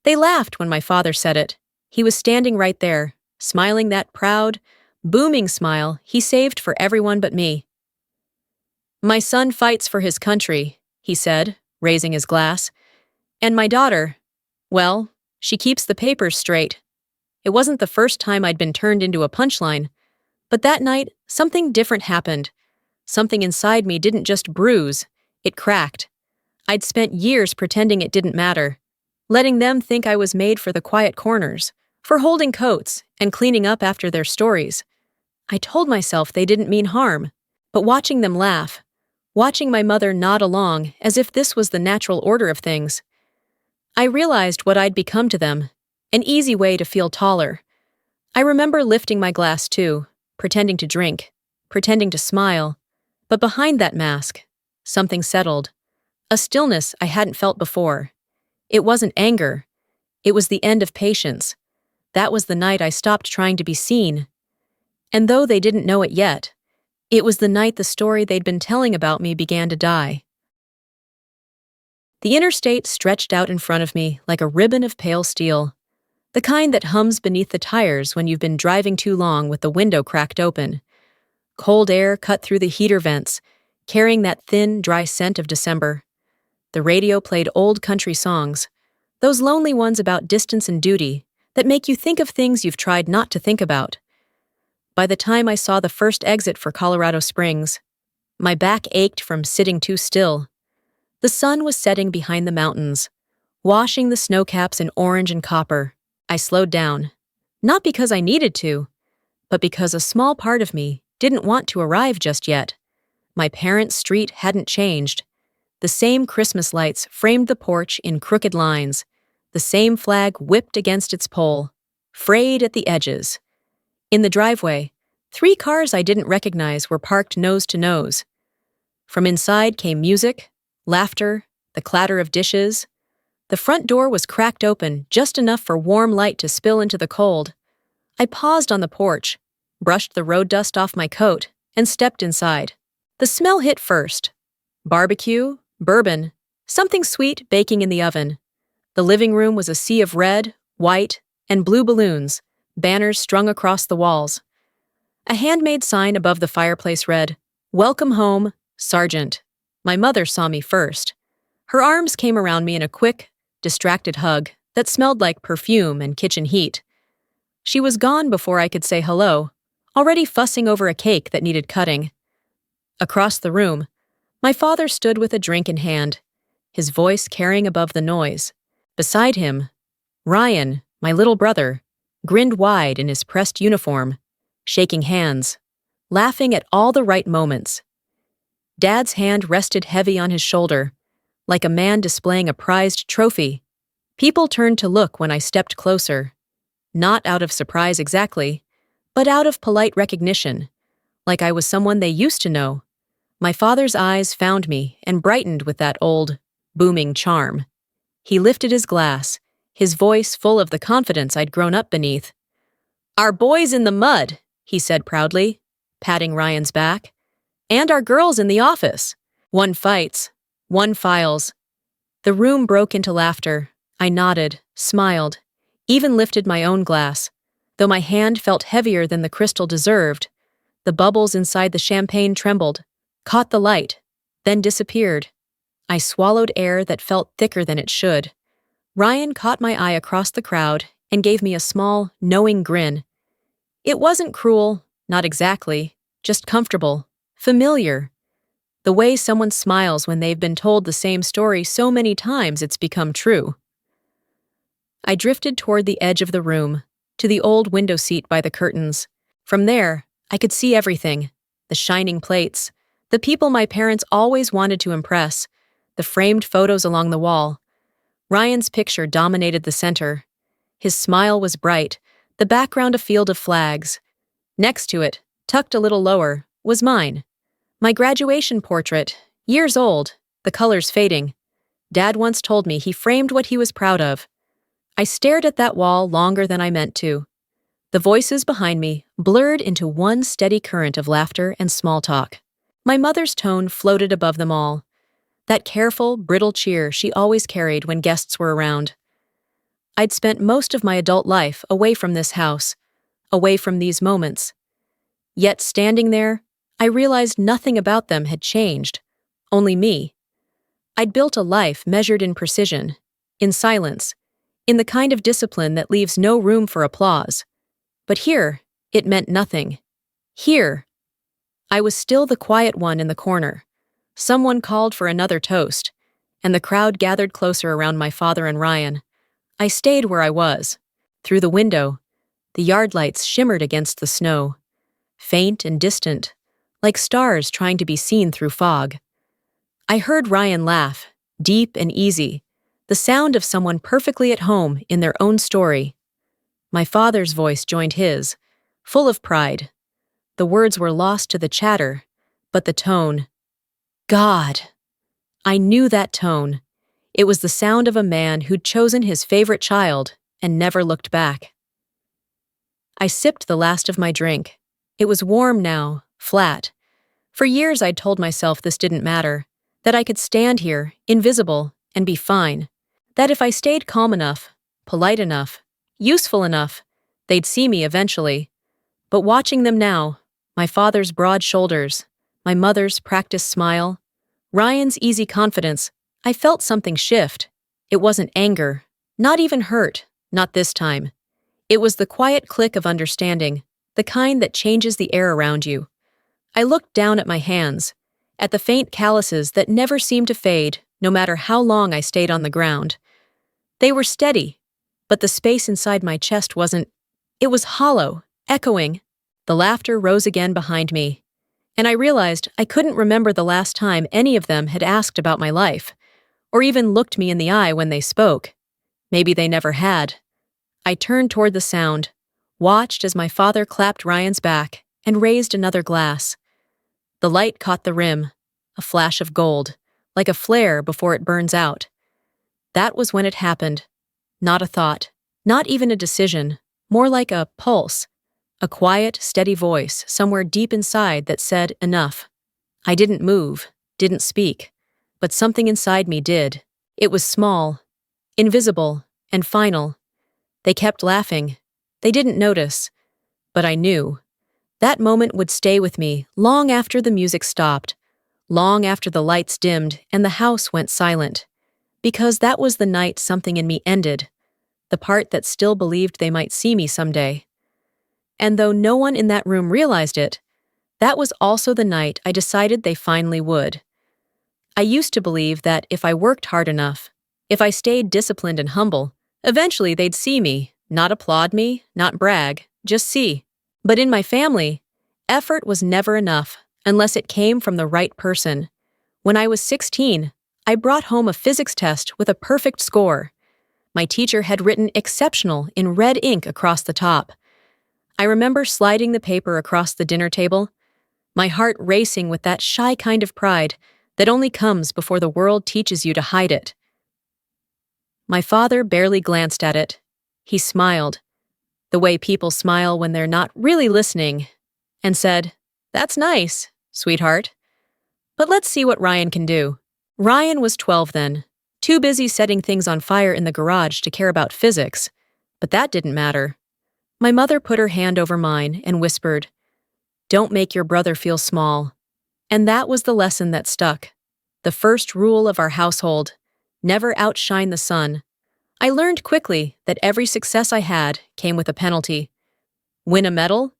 They laughed when my father said it. He was standing right there, smiling that proud, booming smile he saved for everyone but me. "My son fights for his country," he said, raising his glass. "And my daughter, well, she keeps the papers straight." It wasn't the first time I'd been turned into a punchline, but that night, something different happened. Something inside me didn't just bruise, it cracked. I'd spent years pretending it didn't matter, letting them think I was made for the quiet corners, for holding coats and cleaning up after their stories. I told myself they didn't mean harm, but watching them laugh, watching my mother nod along as if this was the natural order of things, I realized what I'd become to them, an easy way to feel taller. I remember lifting my glass too, pretending to drink, pretending to smile, but behind that mask, something settled, a stillness I hadn't felt before. It wasn't anger, it was the end of patience. That was the night I stopped trying to be seen. And though they didn't know it yet, it was the night the story they'd been telling about me began to die. The interstate stretched out in front of me like a ribbon of pale steel, the kind that hums beneath the tires when you've been driving too long with the window cracked open. Cold air cut through the heater vents, carrying that thin, dry scent of December. The radio played old country songs, those lonely ones about distance and duty that make you think of things you've tried not to think about. By the time I saw the first exit for Colorado Springs, my back ached from sitting too still. The sun was setting behind the mountains, washing the snowcaps in orange and copper. I slowed down, not because I needed to, but because a small part of me didn't want to arrive just yet. My parents' street hadn't changed. The same Christmas lights framed the porch in crooked lines, the same flag whipped against its pole, frayed at the edges. In the driveway, 3 cars I didn't recognize were parked nose to nose. From inside came music, laughter, the clatter of dishes. The front door was cracked open just enough for warm light to spill into the cold. I paused on the porch, brushed the road dust off my coat, and stepped inside. The smell hit first. Barbecue, bourbon, something sweet baking in the oven. The living room was a sea of red, white, and blue balloons, banners strung across the walls. A handmade sign above the fireplace read, "Welcome home, Sergeant." My mother saw me first. Her arms came around me in a quick, distracted hug that smelled like perfume and kitchen heat. She was gone before I could say hello, already fussing over a cake that needed cutting. Across the room, my father stood with a drink in hand, his voice carrying above the noise. Beside him, Ryan, my little brother, grinned wide in his pressed uniform, shaking hands, laughing at all the right moments. Dad's hand rested heavy on his shoulder, like a man displaying a prized trophy. People turned to look when I stepped closer, not out of surprise exactly, but out of polite recognition, like I was someone they used to know. My father's eyes found me and brightened with that old, booming charm. He lifted his glass, his voice full of the confidence I'd grown up beneath. "Our boys in the mud," he said proudly, patting Ryan's back. "And our girls in the office. One fights, one files." The room broke into laughter. I nodded, smiled, even lifted my own glass, though my hand felt heavier than the crystal deserved. The bubbles inside the champagne trembled, caught the light, then disappeared. I swallowed air that felt thicker than it should. Ryan caught my eye across the crowd and gave me a small, knowing grin. It wasn't cruel, not exactly, just comfortable, familiar. The way someone smiles when they've been told the same story so many times it's become true. I drifted toward the edge of the room, to the old window seat by the curtains. From there, I could see everything: the shining plates, the people my parents always wanted to impress, the framed photos along the wall. Ryan's picture dominated the center. His smile was bright, the background a field of flags. Next to it, tucked a little lower, was mine. My graduation portrait, years old, the colors fading. Dad once told me he framed what he was proud of. I stared at that wall longer than I meant to. The voices behind me blurred into one steady current of laughter and small talk. My mother's tone floated above them all, that careful, brittle cheer she always carried when guests were around. I'd spent most of my adult life away from this house, away from these moments. Yet standing there, I realized nothing about them had changed, only me. I'd built a life measured in precision, in silence, in the kind of discipline that leaves no room for applause. But here, it meant nothing. Here, I was still the quiet one in the corner. Someone called for another toast, and the crowd gathered closer around my father and Ryan. I stayed where I was. Through the window, the yard lights shimmered against the snow, faint and distant, like stars trying to be seen through fog. I heard Ryan laugh, deep and easy, the sound of someone perfectly at home in their own story. My father's voice joined his, full of pride. The words were lost to the chatter, but the tone. God! I knew that tone. It was the sound of a man who'd chosen his favorite child and never looked back. I sipped the last of my drink. It was warm now, flat. For years I'd told myself this didn't matter, that I could stand here, invisible, and be fine. That if I stayed calm enough, polite enough, useful enough, they'd see me eventually. But watching them now, my father's broad shoulders, my mother's practiced smile, Ryan's easy confidence, I felt something shift. It wasn't anger, not even hurt, not this time. It was the quiet click of understanding, the kind that changes the air around you. I looked down at my hands, at the faint calluses that never seemed to fade, no matter how long I stayed on the ground. They were steady, but the space inside my chest wasn't. It was hollow, echoing. The laughter rose again behind me, and I realized I couldn't remember the last time any of them had asked about my life, or even looked me in the eye when they spoke. Maybe they never had. I turned toward the sound, watched as my father clapped Ryan's back and raised another glass. The light caught the rim, a flash of gold, like a flare before it burns out. That was when it happened. Not a thought, not even a decision, more like a pulse, a quiet, steady voice somewhere deep inside that said enough. I didn't move, didn't speak, but something inside me did. It was small, invisible, and final. They kept laughing. They didn't notice, but I knew. That moment would stay with me long after the music stopped, long after the lights dimmed and the house went silent. Because that was the night something in me ended, the part that still believed they might see me someday. And though no one in that room realized it, that was also the night I decided they finally would. I used to believe that if I worked hard enough, if I stayed disciplined and humble, eventually they'd see me, not applaud me, not brag, just see. But in my family, effort was never enough unless it came from the right person. When I was 16, I brought home a physics test with a perfect score. My teacher had written exceptional in red ink across the top. I remember sliding the paper across the dinner table, my heart racing with that shy kind of pride that only comes before the world teaches you to hide it. My father barely glanced at it. He smiled, the way people smile when they're not really listening, and said, "That's nice, sweetheart. But let's see what Ryan can do." Ryan was 12 then, too busy setting things on fire in the garage to care about physics, but that didn't matter. My mother put her hand over mine and whispered, "Don't make your brother feel small." And that was the lesson that stuck. The first rule of our household: never outshine the sun. I learned quickly that every success I had came with a penalty. Win a medal?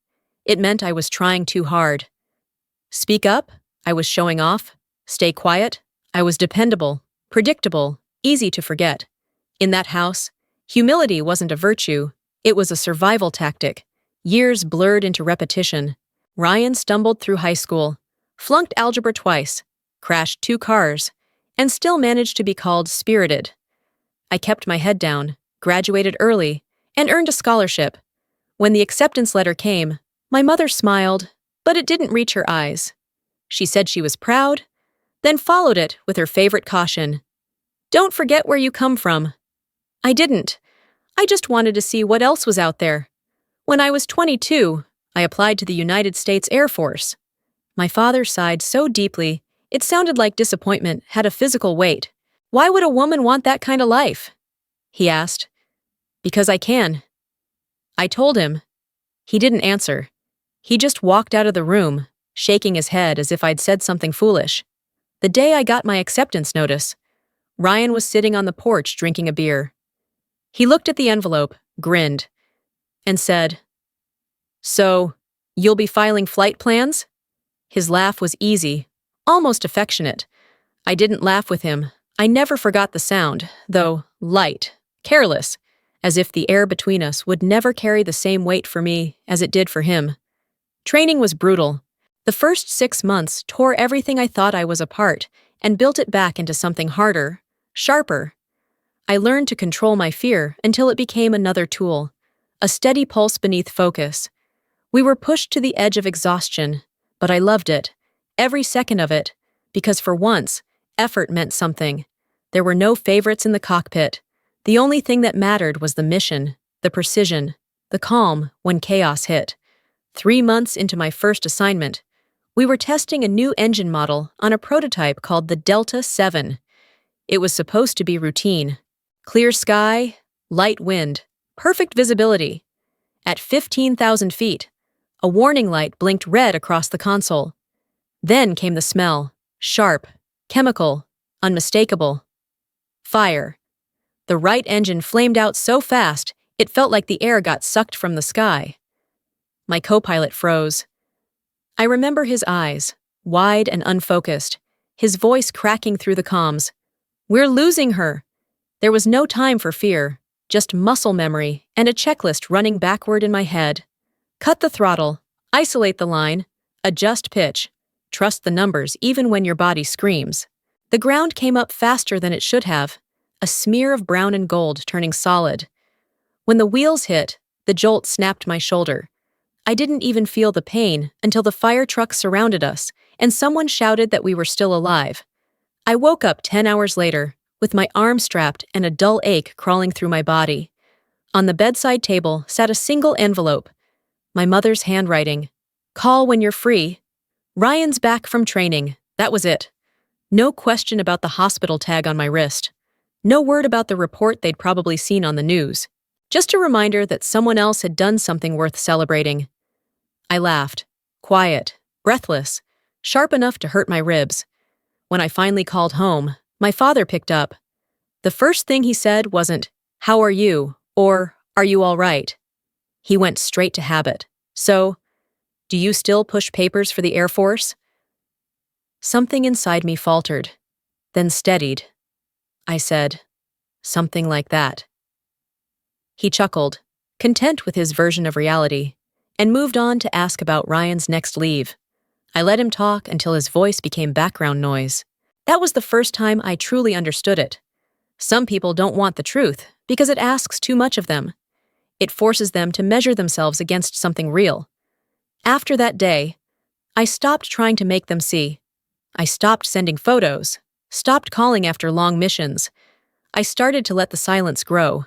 It meant I was trying too hard. Speak up? I was showing off. Stay quiet? I was dependable, predictable, easy to forget. In that house, humility wasn't a virtue, it was a survival tactic. Years blurred into repetition. Ryan stumbled through high school, flunked algebra twice, crashed 2 cars, and still managed to be called spirited. I kept my head down, graduated early, and earned a scholarship. When the acceptance letter came, my mother smiled, but it didn't reach her eyes. She said she was proud, then followed it with her favorite caution: "Don't forget where you come from." I didn't. I just wanted to see what else was out there. When I was 22, I applied to the United States Air Force. My father sighed so deeply, it sounded like disappointment had a physical weight. "Why would a woman want that kind of life?" he asked. Because I can. I told him. He didn't answer. He just walked out of the room, shaking his head as if I'd said something foolish. The day I got my acceptance notice, Ryan was sitting on the porch drinking a beer. He looked at the envelope, grinned, and said, "So, you'll be filing flight plans?" His laugh was easy, almost affectionate. I didn't laugh with him. I never forgot the sound, though light, careless, as if the air between us would never carry the same weight for me as it did for him. Training was brutal. The first 6 months tore everything I thought I was apart and built it back into something harder, sharper. I learned to control my fear until it became another tool, a steady pulse beneath focus. We were pushed to the edge of exhaustion, but I loved it, every second of it, because for once, effort meant something. There were no favorites in the cockpit. The only thing that mattered was the mission, the precision, the calm when chaos hit. 3 months into my first assignment, we were testing a new engine model on a prototype called the Delta 7. It was supposed to be routine. Clear sky, light wind, perfect visibility. At 15,000 feet, a warning light blinked red across the console. Then came the smell, sharp, chemical, unmistakable. Fire. The right engine flamed out so fast, it felt like the air got sucked from the sky. My co-pilot froze. I remember his eyes, wide and unfocused, his voice cracking through the comms. "We're losing her." There was no time for fear, just muscle memory and a checklist running backward in my head. Cut the throttle, isolate the line, adjust pitch, trust the numbers even when your body screams. The ground came up faster than it should have, a smear of brown and gold turning solid. When the wheels hit, the jolt snapped my shoulder. I didn't even feel the pain until the fire truck surrounded us and someone shouted that we were still alive. I woke up 10 hours later, with my arm strapped and a dull ache crawling through my body. On the bedside table sat a single envelope. My mother's handwriting. "Call when you're free." Ryan's back from training. That was it. No question about the hospital tag on my wrist. No word about the report they'd probably seen on the news. Just a reminder that someone else had done something worth celebrating. I laughed. Quiet, breathless, sharp enough to hurt my ribs. When I finally called home, my father picked up. The first thing he said wasn't, "How are you?" or "Are you all right?" He went straight to habit. "So, do you still push papers for the Air Force?" Something inside me faltered, then steadied. I said, "Something like that." He chuckled, content with his version of reality, and moved on to ask about Ryan's next leave. I let him talk until his voice became background noise. That was the first time I truly understood it. Some people don't want the truth because it asks too much of them. It forces them to measure themselves against something real. After that day, I stopped trying to make them see. I stopped sending photos, stopped calling after long missions. I started to let the silence grow.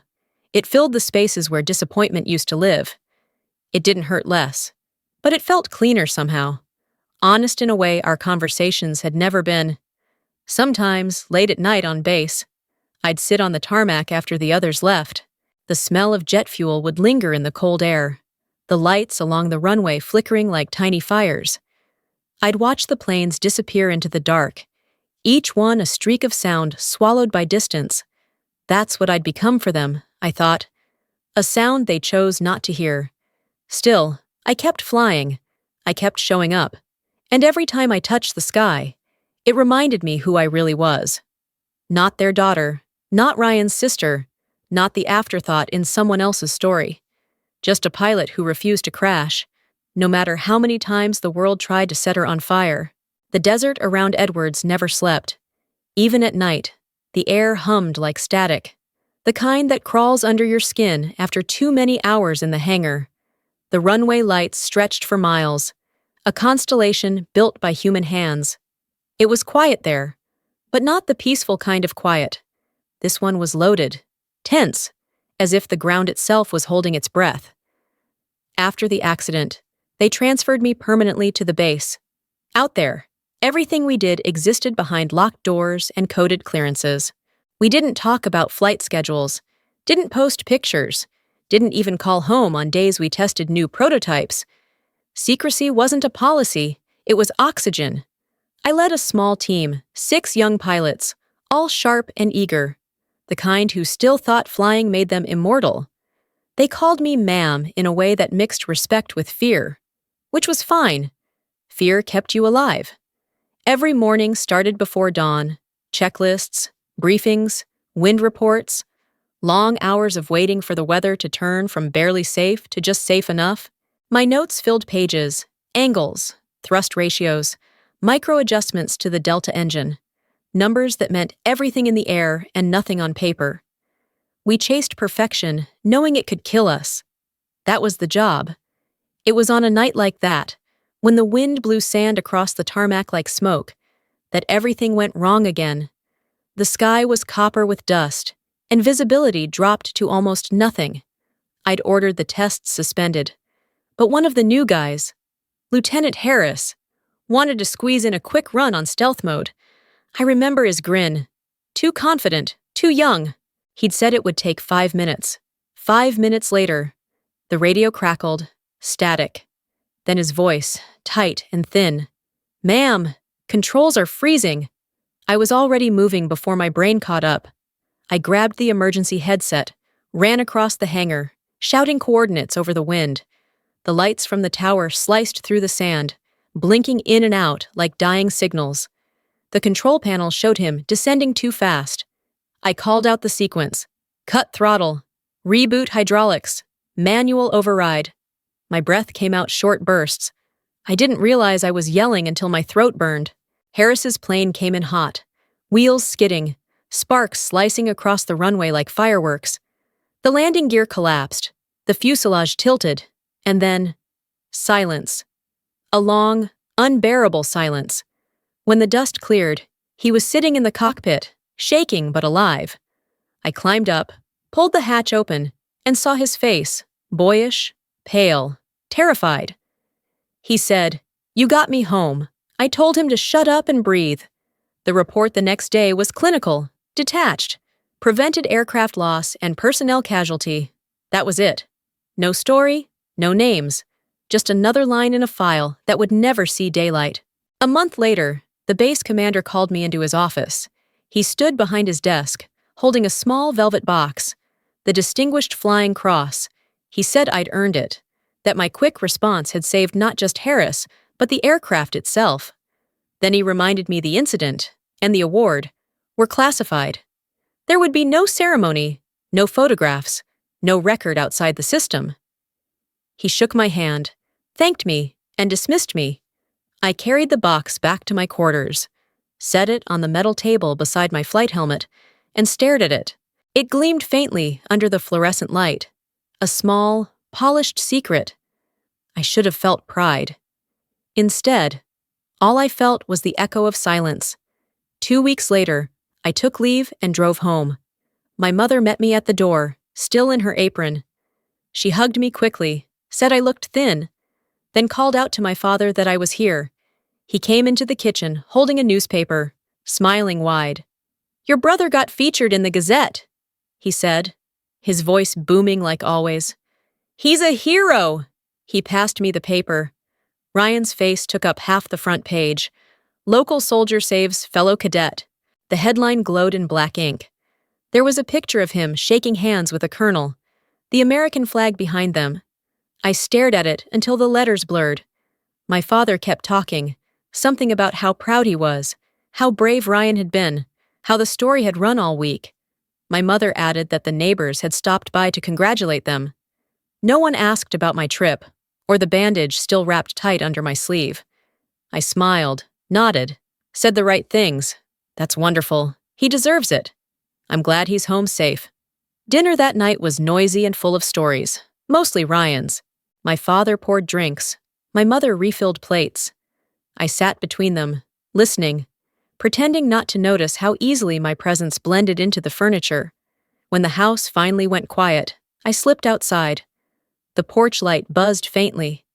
It filled the spaces where disappointment used to live. It didn't hurt less, but it felt cleaner somehow. Honest in a way our conversations had never been. Sometimes, late at night on base, I'd sit on the tarmac after the others left. The smell of jet fuel would linger in the cold air, the lights along the runway flickering like tiny fires. I'd watch the planes disappear into the dark, each one a streak of sound swallowed by distance. That's what I'd become for them, I thought. A sound they chose not to hear. Still, I kept flying. I kept showing up. And every time I touched the sky, it reminded me who I really was. Not their daughter, not Ryan's sister, not the afterthought in someone else's story. Just a pilot who refused to crash, no matter how many times the world tried to set her on fire. The desert around Edwards never slept. Even at night, the air hummed like static, the kind that crawls under your skin after too many hours in the hangar. The runway lights stretched for miles, a constellation built by human hands. It was quiet there, but not the peaceful kind of quiet. This one was loaded, tense, as if the ground itself was holding its breath. After the accident, they transferred me permanently to the base. Out there, everything we did existed behind locked doors and coded clearances. We didn't talk about flight schedules, Didn't post pictures. Didn't even call home on days we tested new prototypes. Secrecy wasn't a policy, it was oxygen. I led a small team, 6 young pilots, all sharp and eager, the kind who still thought flying made them immortal. They called me ma'am in a way that mixed respect with fear, which was fine. Fear kept you alive. Every morning started before dawn, checklists, briefings, wind reports, long hours of waiting for the weather to turn from barely safe to just safe enough. My notes filled pages, angles, thrust ratios, micro adjustments to the Delta engine, numbers that meant everything in the air and nothing on paper. We chased perfection, knowing it could kill us. That was the job. It was on a night like that, when the wind blew sand across the tarmac like smoke, that everything went wrong again. The sky was copper with dust, and visibility dropped to almost nothing. I'd ordered the tests suspended. But one of the new guys, Lieutenant Harris, wanted to squeeze in a quick run on stealth mode. I remember his grin. Too confident, too young. He'd said it would take 5 minutes. 5 minutes later, the radio crackled, static. Then his voice, tight and thin. "Ma'am, controls are freezing." I was already moving before my brain caught up. I grabbed the emergency headset, ran across the hangar, shouting coordinates over the wind. The lights from the tower sliced through the sand, blinking in and out like dying signals. The control panel showed him descending too fast. I called out the sequence. Cut throttle. Reboot hydraulics. Manual override. My breath came out short bursts. I didn't realize I was yelling until my throat burned. Harris's plane came in hot. Wheels skidding. Sparks slicing across the runway like fireworks. The landing gear collapsed. The fuselage tilted. And then, silence. A long, unbearable silence. When the dust cleared, he was sitting in the cockpit, shaking but alive. I climbed up, pulled the hatch open, and saw his face, boyish, pale, terrified. He said, "You got me home." I told him to shut up and breathe. The report the next day was clinical, detached, prevented aircraft loss and personnel casualty. That was it. No story, no names, just another line in a file that would never see daylight. A month later, the base commander called me into his office. He stood behind his desk, holding a small velvet box, the Distinguished Flying Cross. He said I'd earned it, that my quick response had saved not just Harris, but the aircraft itself. Then he reminded me the incident and the award were classified. There would be no ceremony, no photographs, no record outside the system. He shook my hand, thanked me, and dismissed me. I carried the box back to my quarters, set it on the metal table beside my flight helmet, and stared at it. It gleamed faintly under the fluorescent light. A small, polished secret. I should have felt pride. Instead, all I felt was the echo of silence. 2 weeks later, I took leave and drove home. My mother met me at the door, still in her apron. She hugged me quickly, said I looked thin, then called out to my father that I was here. He came into the kitchen, holding a newspaper, smiling wide. "Your brother got featured in the Gazette," he said, his voice booming like always. "He's a hero!" He passed me the paper. Ryan's face took up half the front page. "Local soldier saves fellow cadet." The headline glowed in black ink. There was a picture of him shaking hands with a colonel, the American flag behind them. I stared at it until the letters blurred. My father kept talking, something about how proud he was, how brave Ryan had been, how the story had run all week. My mother added that the neighbors had stopped by to congratulate them. No one asked about my trip, or the bandage still wrapped tight under my sleeve. I smiled, nodded, said the right things. That's wonderful. He deserves it. I'm glad he's home safe. Dinner that night was noisy and full of stories, mostly Ryan's. My father poured drinks. My mother refilled plates. I sat between them, listening, pretending not to notice how easily my presence blended into the furniture. When the house finally went quiet, I slipped outside. The porch light buzzed faintly.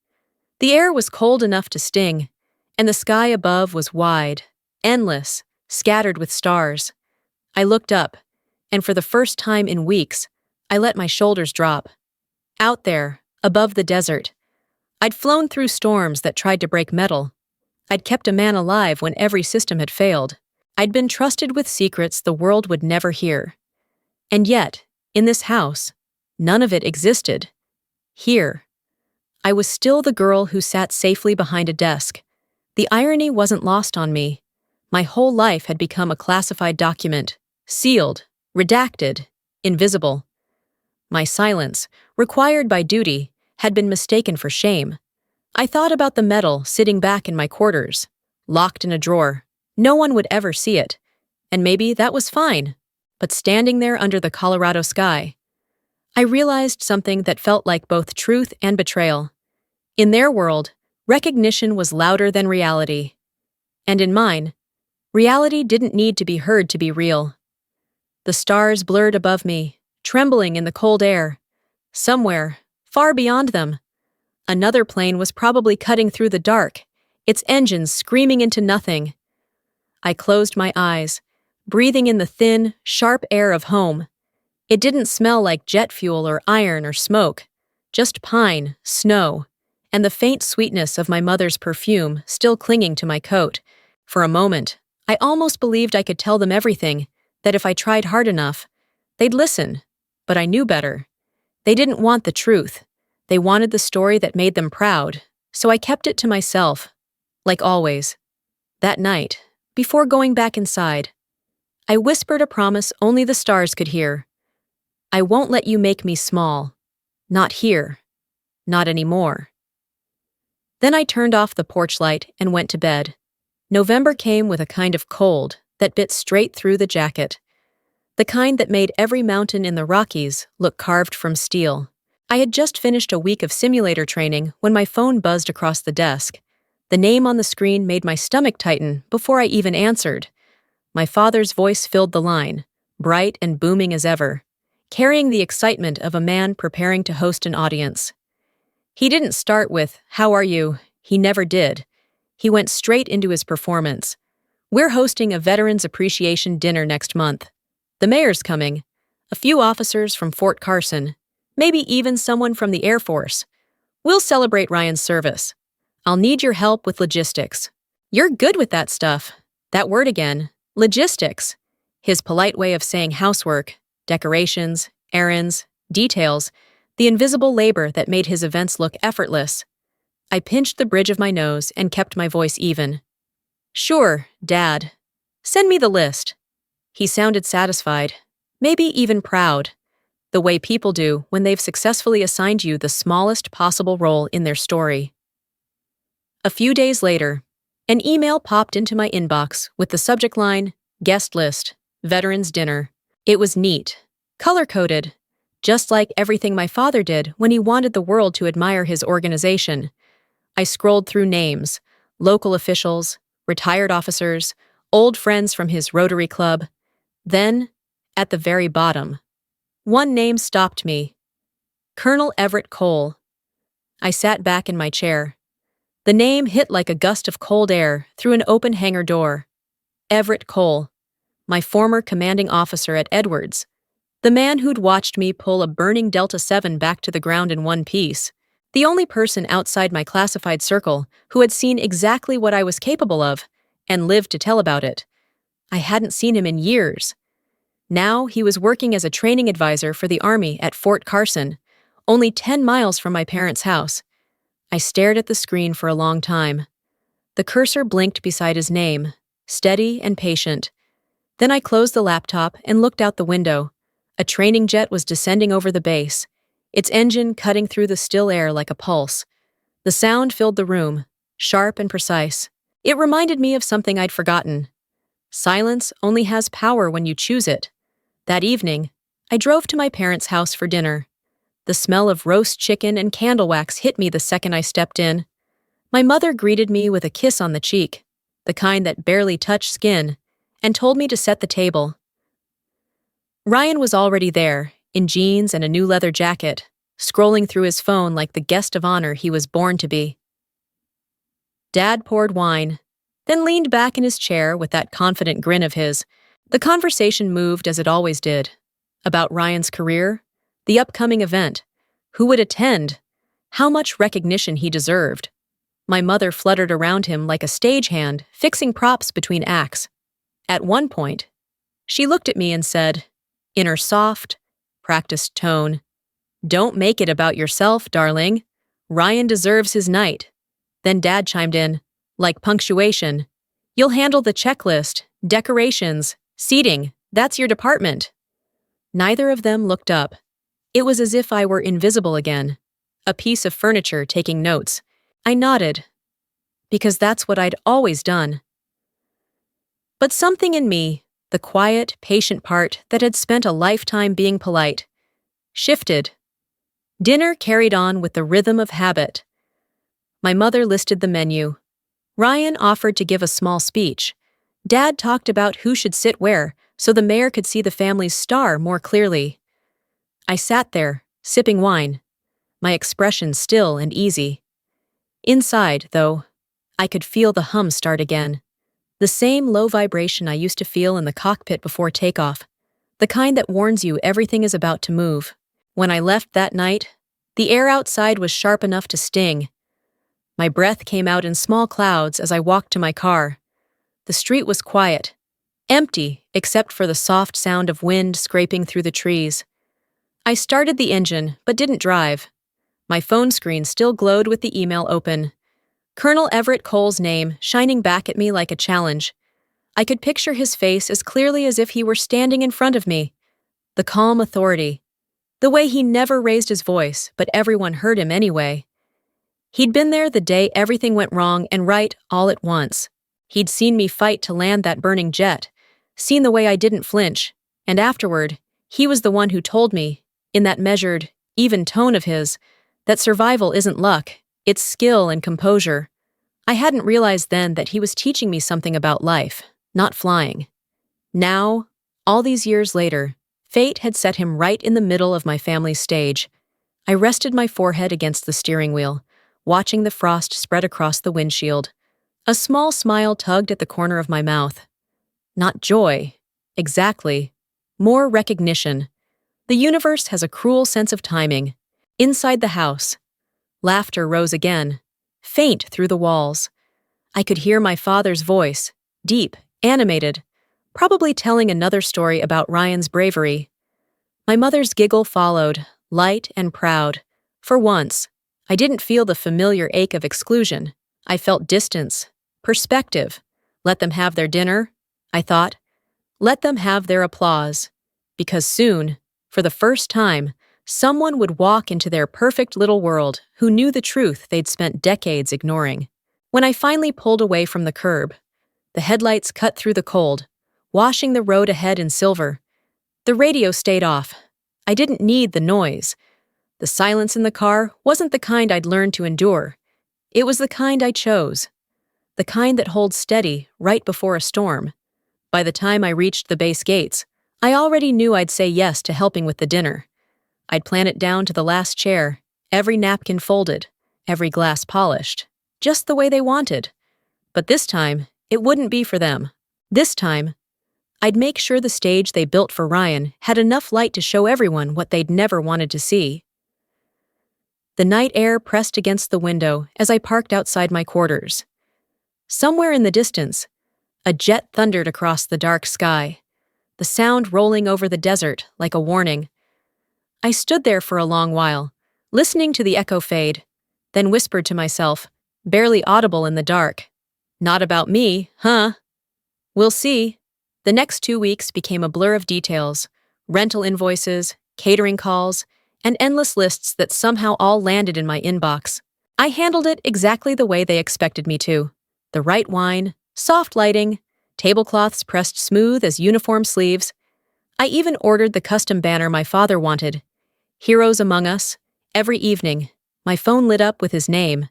The air was cold enough to sting, and the sky above was wide, endless, scattered with stars. I looked up, and for the first time in weeks, I let my shoulders drop. Out there, above the desert, I'd flown through storms that tried to break metal. I'd kept a man alive when every system had failed. I'd been trusted with secrets the world would never hear. And yet, in this house, none of it existed. Here, I was still the girl who sat safely behind a desk. The irony wasn't lost on me. My whole life had become a classified document, sealed, redacted, invisible. My silence, required by duty, had been mistaken for shame. I thought about the medal sitting back in my quarters, locked in a drawer. No one would ever see it, and maybe that was fine. But standing there under the Colorado sky, I realized something that felt like both truth and betrayal. In their world, recognition was louder than reality. And in mine, reality didn't need to be heard to be real. The stars blurred above me, trembling in the cold air. Somewhere, far beyond them, another plane was probably cutting through the dark, its engines screaming into nothing. I closed my eyes, breathing in the thin, sharp air of home. It didn't smell like jet fuel or iron or smoke, just pine, snow, and the faint sweetness of my mother's perfume still clinging to my coat. For a moment, I almost believed I could tell them everything, that if I tried hard enough, they'd listen. But I knew better. They didn't want the truth. They wanted the story that made them proud, so I kept it to myself. Like always. That night, before going back inside, I whispered a promise only the stars could hear. I won't let you make me small. Not here. Not anymore. Then I turned off the porch light and went to bed. November came with a kind of cold that bit straight through the jacket. The kind that made every mountain in the Rockies look carved from steel. I had just finished a week of simulator training when my phone buzzed across the desk. The name on the screen made my stomach tighten before I even answered. My father's voice filled the line, bright and booming as ever, carrying the excitement of a man preparing to host an audience. He didn't start with, "How are you?" He never did. He went straight into his performance. "We're hosting a Veterans Appreciation Dinner next month. The mayor's coming, a few officers from Fort Carson, maybe even someone from the Air Force. We'll celebrate Ryan's service. I'll need your help with logistics." "You're good with that stuff." That word again, logistics. His polite way of saying housework, decorations, errands, details, the invisible labor that made his events look effortless. I pinched the bridge of my nose and kept my voice even. "Sure, Dad. Send me the list." He sounded satisfied, maybe even proud, the way people do when they've successfully assigned you the smallest possible role in their story. A few days later, an email popped into my inbox with the subject line, "Guest List, Veterans Dinner." It was neat, color-coded, just like everything my father did when he wanted the world to admire his organization. I scrolled through names, local officials, retired officers, old friends from his Rotary Club. Then, at the very bottom, one name stopped me. Colonel Everett Cole. I sat back in my chair. The name hit like a gust of cold air through an open hangar door. Everett Cole, my former commanding officer at Edwards, the man who'd watched me pull a burning Delta 7 back to the ground in one piece, the only person outside my classified circle who had seen exactly what I was capable of and lived to tell about it. I hadn't seen him in years. Now he was working as a training advisor for the Army at Fort Carson, only 10 miles from my parents' house. I stared at the screen for a long time. The cursor blinked beside his name, steady and patient. Then I closed the laptop and looked out the window. A training jet was descending over the base, its engine cutting through the still air like a pulse. The sound filled the room, sharp and precise. It reminded me of something I'd forgotten. Silence only has power when you choose it. That evening, I drove to my parents' house for dinner. The smell of roast chicken and candle wax hit me the second I stepped in. My mother greeted me with a kiss on the cheek, the kind that barely touched skin, and told me to set the table. Ryan was already there, in jeans and a new leather jacket, scrolling through his phone like the guest of honor he was born to be. Dad poured wine, then leaned back in his chair with that confident grin of his. The conversation moved as it always did, about Ryan's career, the upcoming event, who would attend, how much recognition he deserved. My mother fluttered around him like a stagehand, fixing props between acts. At one point, she looked at me and said, in her soft, practiced tone, "Don't make it about yourself, darling. Ryan deserves his night." Then Dad chimed in, like punctuation, "You'll handle the checklist, decorations, seating. That's your department." Neither of them looked up. It was as if I were invisible again, a piece of furniture taking notes. I nodded, because that's what I'd always done. But something in me, the quiet, patient part that had spent a lifetime being polite, shifted. Dinner carried on with the rhythm of habit. My mother listed the menu. Ryan offered to give a small speech. Dad talked about who should sit where so the mayor could see the family's star more clearly. I sat there, sipping wine, my expression still and easy. Inside, though, I could feel the hum start again. The same low vibration I used to feel in the cockpit before takeoff, the kind that warns you everything is about to move. When I left that night, the air outside was sharp enough to sting. My breath came out in small clouds as I walked to my car. The street was quiet, empty except for the soft sound of wind scraping through the trees. I started the engine, but didn't drive. My phone screen still glowed with the email open. Colonel Everett Cole's name shining back at me like a challenge. I could picture his face as clearly as if he were standing in front of me. The calm authority. The way he never raised his voice, but everyone heard him anyway. He'd been there the day everything went wrong and right all at once. He'd seen me fight to land that burning jet, seen the way I didn't flinch, and afterward, he was the one who told me, in that measured, even tone of his, that survival isn't luck, it's skill and composure. I hadn't realized then that he was teaching me something about life, not flying. Now, all these years later, fate had set him right in the middle of my family's stage. I rested my forehead against the steering wheel, watching the frost spread across the windshield. A small smile tugged at the corner of my mouth. Not joy, exactly. More recognition. The universe has a cruel sense of timing. Inside the house, laughter rose again, faint through the walls. I could hear my father's voice, deep, animated, probably telling another story about Ryan's bravery. My mother's giggle followed, light and proud. For once, I didn't feel the familiar ache of exclusion. I felt distance, perspective. Let them have their dinner, I thought. Let them have their applause. Because soon, for the first time, someone would walk into their perfect little world who knew the truth they'd spent decades ignoring. When I finally pulled away from the curb, the headlights cut through the cold, washing the road ahead in silver. The radio stayed off. I didn't need the noise. The silence in the car wasn't the kind I'd learned to endure. It was the kind I chose. The kind that holds steady right before a storm. By the time I reached the base gates, I already knew I'd say yes to helping with the dinner. I'd plan it down to the last chair, every napkin folded, every glass polished, just the way they wanted. But this time, it wouldn't be for them. This time, I'd make sure the stage they built for Ryan had enough light to show everyone what they'd never wanted to see. The night air pressed against the window as I parked outside my quarters. Somewhere in the distance, a jet thundered across the dark sky, the sound rolling over the desert like a warning. I stood there for a long while, listening to the echo fade, then whispered to myself, barely audible in the dark, "Not about me, huh?" We'll see. The next 2 weeks became a blur of details, rental invoices, catering calls, and endless lists that somehow all landed in my inbox. I handled it exactly the way they expected me to. The right wine, soft lighting, tablecloths pressed smooth as uniform sleeves. I even ordered the custom banner my father wanted. Heroes Among Us. Every evening, my phone lit up with his name,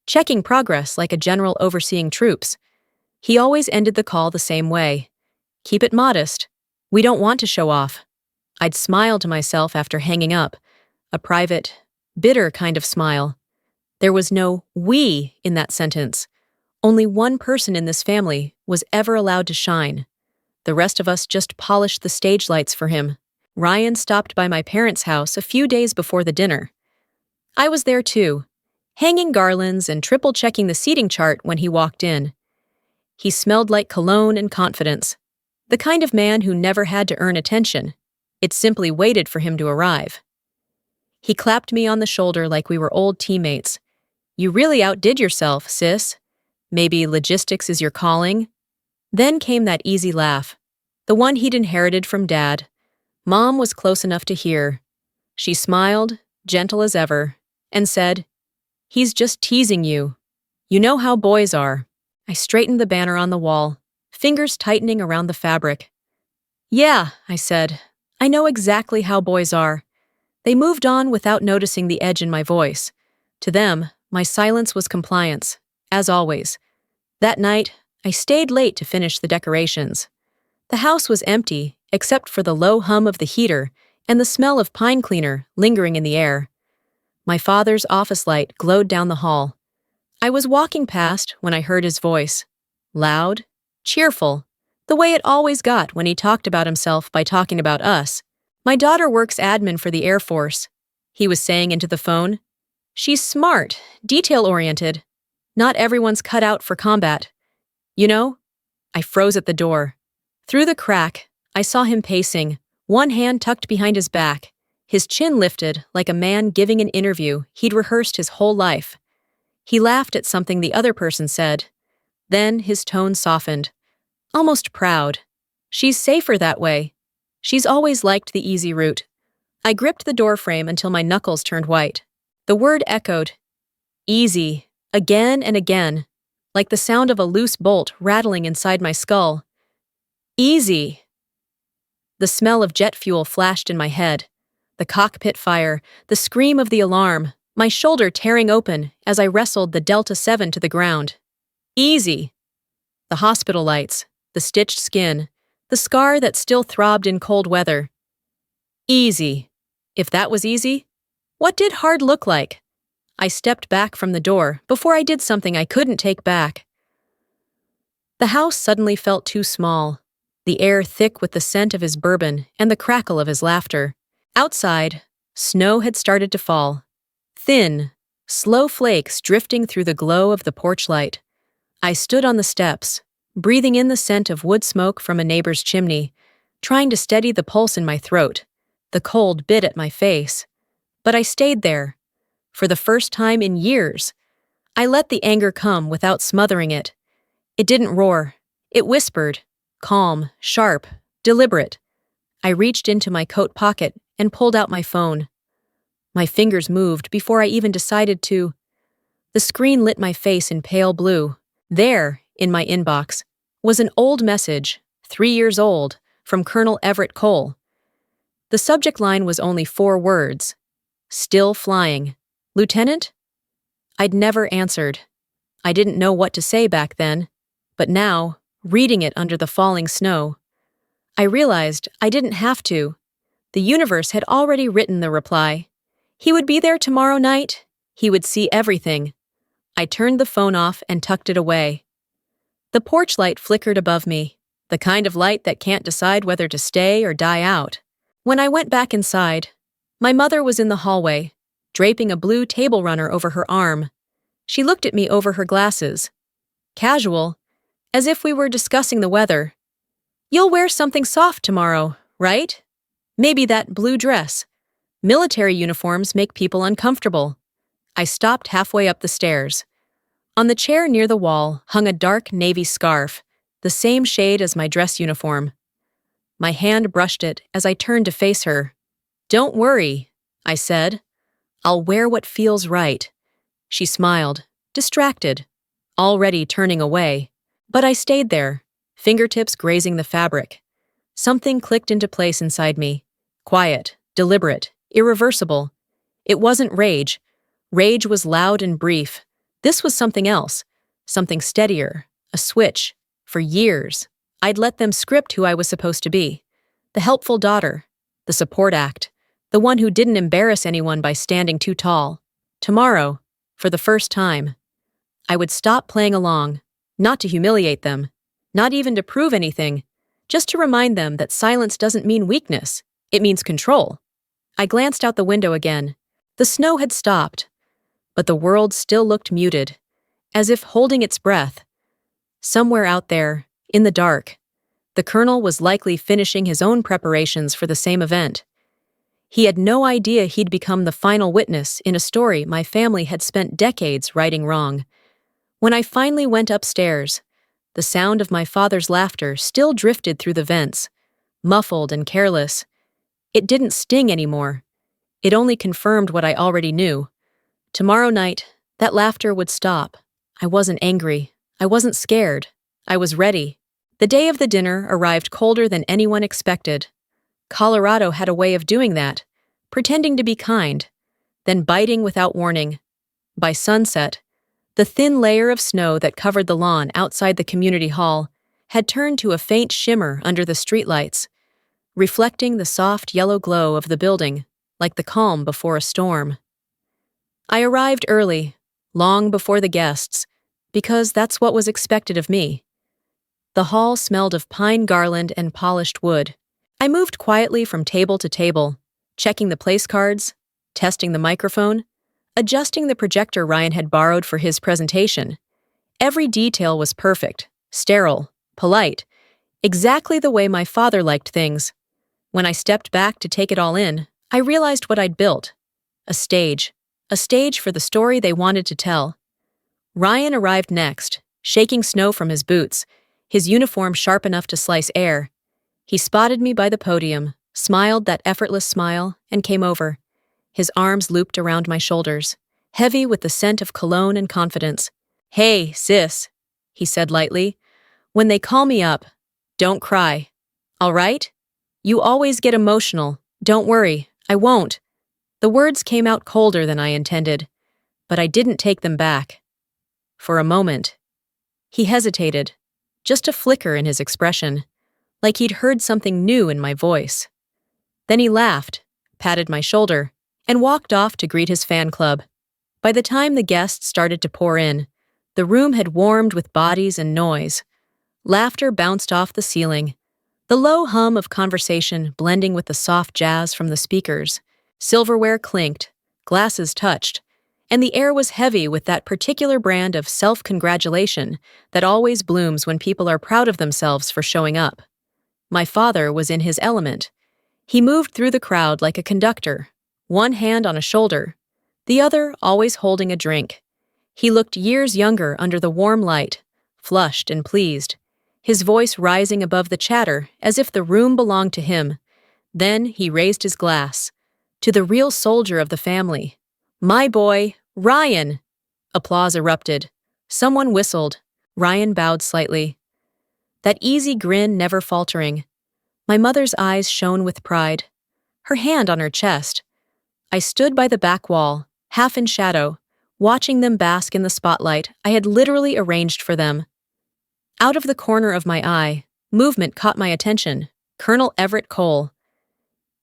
checking progress like a general overseeing troops. He always ended the call the same way. "Keep it modest. We don't want to show off." I'd smile to myself after hanging up, a private, bitter kind of smile. There was no "we" in that sentence. Only one person in this family was ever allowed to shine. The rest of us just polished the stage lights for him. Ryan stopped by my parents' house a few days before the dinner. I was there too, hanging garlands and triple-checking the seating chart when he walked in. He smelled like cologne and confidence, the kind of man who never had to earn attention. It simply waited for him to arrive. He clapped me on the shoulder like we were old teammates. "You really outdid yourself, sis. Maybe logistics is your calling?" Then came that easy laugh, the one he'd inherited from Dad. Mom was close enough to hear. She smiled, gentle as ever, and said, "He's just teasing you. You know how boys are." I straightened the banner on the wall, fingers tightening around the fabric. "Yeah," I said, "I know exactly how boys are." They moved on without noticing the edge in my voice. To them, my silence was compliance, as always. That night, I stayed late to finish the decorations. The house was empty, except for the low hum of the heater and the smell of pine cleaner lingering in the air. My father's office light glowed down the hall. I was walking past when I heard his voice. Loud, cheerful, the way it always got when he talked about himself by talking about us. "My daughter works admin for the Air Force," he was saying into the phone. "She's smart, detail-oriented. Not everyone's cut out for combat. You know?" I froze at the door. Through the crack, I saw him pacing, one hand tucked behind his back, his chin lifted like a man giving an interview he'd rehearsed his whole life. He laughed at something the other person said. Then his tone softened, almost proud. "She's safer that way. She's always liked the easy route." I gripped the doorframe until my knuckles turned white. The word echoed, "easy," again and again, like the sound of a loose bolt rattling inside my skull. Easy. The smell of jet fuel flashed in my head. The cockpit fire, the scream of the alarm, my shoulder tearing open as I wrestled the Delta 7 to the ground. Easy. The hospital lights, the stitched skin, the scar that still throbbed in cold weather. Easy. If that was easy, what did hard look like? I stepped back from the door before I did something I couldn't take back. The house suddenly felt too small, the air thick with the scent of his bourbon and the crackle of his laughter. Outside, snow had started to fall. Thin, slow flakes drifting through the glow of the porch light. I stood on the steps, breathing in the scent of wood smoke from a neighbor's chimney, trying to steady the pulse in my throat. The cold bit at my face. But I stayed there. For the first time in years, I let the anger come without smothering it. It didn't roar. It whispered, calm, sharp, deliberate. I reached into my coat pocket and pulled out my phone. My fingers moved before I even decided to. The screen lit my face in pale blue. There, in my inbox, was an old message, 3 years old, from Colonel Everett Cole. The subject line was only 4 words. "Still flying. Lieutenant?" I'd never answered. I didn't know what to say back then, but now, reading it under the falling snow, I realized I didn't have to. The universe had already written the reply. He would be there tomorrow night. He would see everything. I turned the phone off and tucked it away. The porch light flickered above me, the kind of light that can't decide whether to stay or die out. When I went back inside, my mother was in the hallway, draping a blue table runner over her arm. She looked at me over her glasses. Casual, as if we were discussing the weather. "You'll wear something soft tomorrow, right? Maybe that blue dress. Military uniforms make people uncomfortable." I stopped halfway up the stairs. On the chair near the wall hung a dark navy scarf, the same shade as my dress uniform. My hand brushed it as I turned to face her. "Don't worry," I said. "I'll wear what feels right." She smiled, distracted, already turning away. But I stayed there, fingertips grazing the fabric. Something clicked into place inside me. Quiet, deliberate, irreversible. It wasn't rage. Rage was loud and brief. This was something else, something steadier, a switch. For years, I'd let them script who I was supposed to be. The helpful daughter, the support act, the one who didn't embarrass anyone by standing too tall. Tomorrow, for the first time, I would stop playing along, not to humiliate them, not even to prove anything, just to remind them that silence doesn't mean weakness. It means control. I glanced out the window again. The snow had stopped, but the world still looked muted, as if holding its breath. Somewhere out there, in the dark, the colonel was likely finishing his own preparations for the same event. He had no idea he'd become the final witness in a story my family had spent decades righting wrong. When I finally went upstairs, the sound of my father's laughter still drifted through the vents, muffled and careless. It didn't sting anymore. It only confirmed what I already knew. Tomorrow night, that laughter would stop. I wasn't angry. I wasn't scared. I was ready. The day of the dinner arrived colder than anyone expected. Colorado had a way of doing that, pretending to be kind, then biting without warning. By sunset, the thin layer of snow that covered the lawn outside the community hall had turned to a faint shimmer under the streetlights, reflecting the soft yellow glow of the building, like the calm before a storm. I arrived early, long before the guests, because that's what was expected of me. The hall smelled of pine garland and polished wood. I moved quietly from table to table, checking the place cards, testing the microphone, adjusting the projector Ryan had borrowed for his presentation. Every detail was perfect, sterile, polite, exactly the way my father liked things. When I stepped back to take it all in, I realized what I'd built. A stage for the story they wanted to tell. Ryan arrived next, shaking snow from his boots, his uniform sharp enough to slice air. He spotted me by the podium, smiled that effortless smile, and came over. His arms looped around my shoulders, heavy with the scent of cologne and confidence. "Hey, sis," he said lightly. "When they call me up, don't cry. All right? You always get emotional. Don't worry, I won't." The words came out colder than I intended, but I didn't take them back. For a moment, he hesitated, just a flicker in his expression, like he'd heard something new in my voice. Then he laughed, patted my shoulder, and walked off to greet his fan club. By the time the guests started to pour in, the room had warmed with bodies and noise. Laughter bounced off the ceiling, the low hum of conversation blending with the soft jazz from the speakers. Silverware clinked, glasses touched, and the air was heavy with that particular brand of self-congratulation that always blooms when people are proud of themselves for showing up. My father was in his element. He moved through the crowd like a conductor, one hand on a shoulder, the other always holding a drink. He looked years younger under the warm light, flushed and pleased, his voice rising above the chatter as if the room belonged to him. Then he raised his glass. To the real soldier of the family. "My boy, Ryan!" Applause erupted. Someone whistled. Ryan bowed slightly. That easy grin never faltering. My mother's eyes shone with pride, her hand on her chest. I stood by the back wall, half in shadow, watching them bask in the spotlight I had literally arranged for them. Out of the corner of my eye, movement caught my attention. Colonel Everett Cole.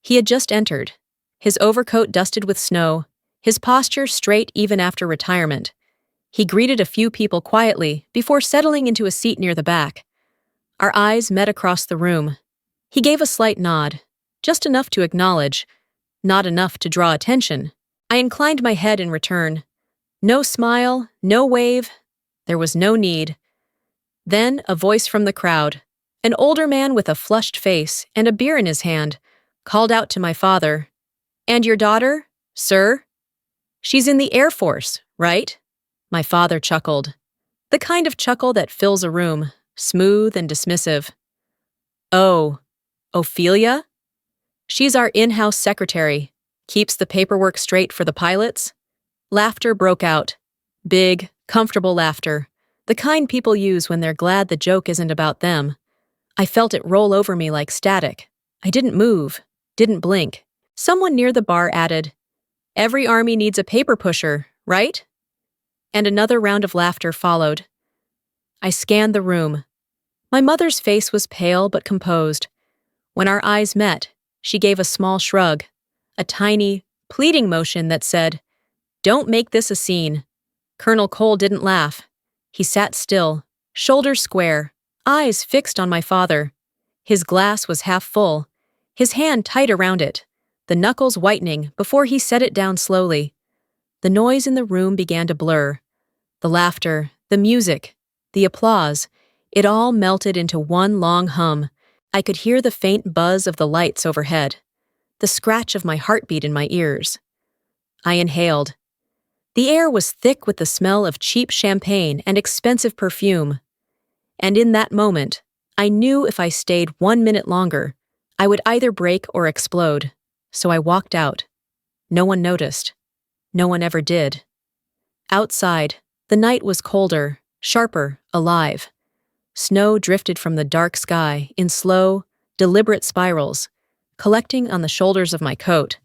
He had just entered, his overcoat dusted with snow, his posture straight even after retirement. He greeted a few people quietly before settling into a seat near the back. Our eyes met across the room. He gave a slight nod, just enough to acknowledge, not enough to draw attention. I inclined my head in return. No smile, no wave. There was no need. Then a voice from the crowd, an older man with a flushed face and a beer in his hand, called out to my father, "And your daughter, sir? She's in the Air Force, right?" My father chuckled. The kind of chuckle that fills a room, smooth and dismissive. "Oh, Ophelia? She's our in-house secretary, keeps the paperwork straight for the pilots." Laughter broke out. Big, comfortable laughter. The kind people use when they're glad the joke isn't about them. I felt it roll over me like static. I didn't move, didn't blink. Someone near the bar added, "Every army needs a paper pusher, right?" And another round of laughter followed. I scanned the room. My mother's face was pale but composed. When our eyes met, she gave a small shrug, a tiny, pleading motion that said, "Don't make this a scene." Colonel Cole didn't laugh. He sat still, shoulders square, eyes fixed on my father. His glass was half full. his hand tight around it, the knuckles whitening before he set it down slowly. The noise in the room began to blur. The laughter, the music, the applause, it all melted into one long hum. I could hear the faint buzz of the lights overhead, the scratch of my heartbeat in my ears. I inhaled. The air was thick with the smell of cheap champagne and expensive perfume. And in that moment, I knew if I stayed 1 minute longer, I would either break or explode. So I walked out. No one noticed. No one ever did. Outside, the night was colder, sharper, alive. Snow drifted from the dark sky in slow, deliberate spirals, collecting on the shoulders of my coat.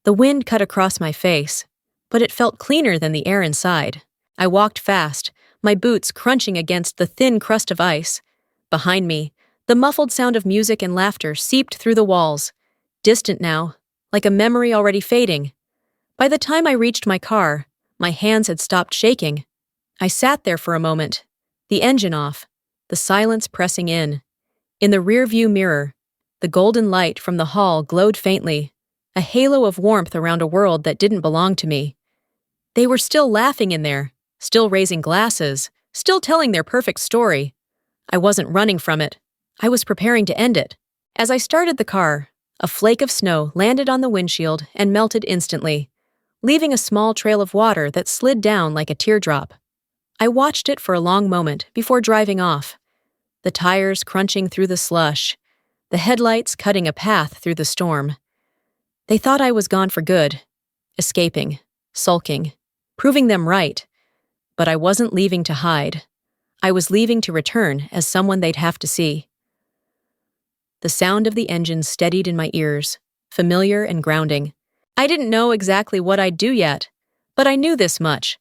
The wind cut across my face, but it felt cleaner than the air inside. I walked fast, my boots crunching against the thin crust of ice. Behind me, the muffled sound of music and laughter seeped through the walls, distant now, like a memory already fading. By the time I reached my car, my hands had stopped shaking. I sat there for a moment, the engine off, the silence pressing in. In the rearview mirror, the golden light from the hall glowed faintly, a halo of warmth around a world that didn't belong to me. They were still laughing in there, still raising glasses, still telling their perfect story. I wasn't running from it. I was preparing to end it. As I started the car, a flake of snow landed on the windshield and melted instantly, leaving a small trail of water that slid down like a teardrop. I watched it for a long moment before driving off, the tires crunching through the slush, the headlights cutting a path through the storm. They thought I was gone for good, escaping, sulking, proving them right. But I wasn't leaving to hide. I was leaving to return as someone they'd have to see. The sound of the engine steadied in my ears, familiar and grounding. I didn't know exactly what I'd do yet, but I knew this much.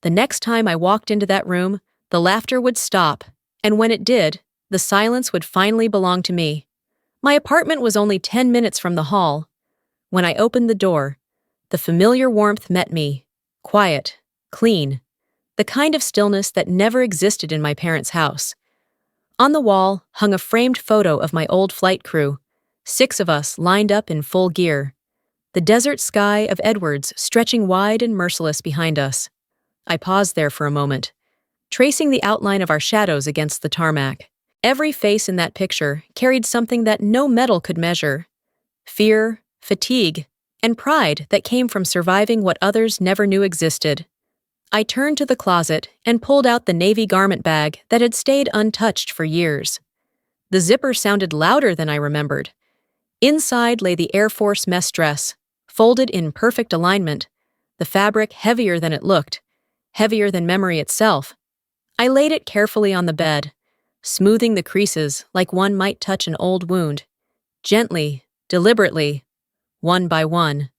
The next time I walked into that room, the laughter would stop, and when it did, the silence would finally belong to me. My apartment was only 10 minutes from the hall. When I opened the door, the familiar warmth met me, quiet, clean, the kind of stillness that never existed in my parents' house. On the wall hung a framed photo of my old flight crew, 6 of us lined up in full gear, the desert sky of Edwards stretching wide and merciless behind us. I paused there for a moment, tracing the outline of our shadows against the tarmac. Every face in that picture carried something that no metal could measure: fear, fatigue, and pride that came from surviving what others never knew existed. I turned to the closet and pulled out the navy garment bag that had stayed untouched for years. The zipper sounded louder than I remembered. Inside lay the Air Force mess dress, folded in perfect alignment, the fabric heavier than it looked, heavier than memory itself. I laid it carefully on the bed, smoothing the creases like one might touch an old wound. Gently, deliberately, one by one,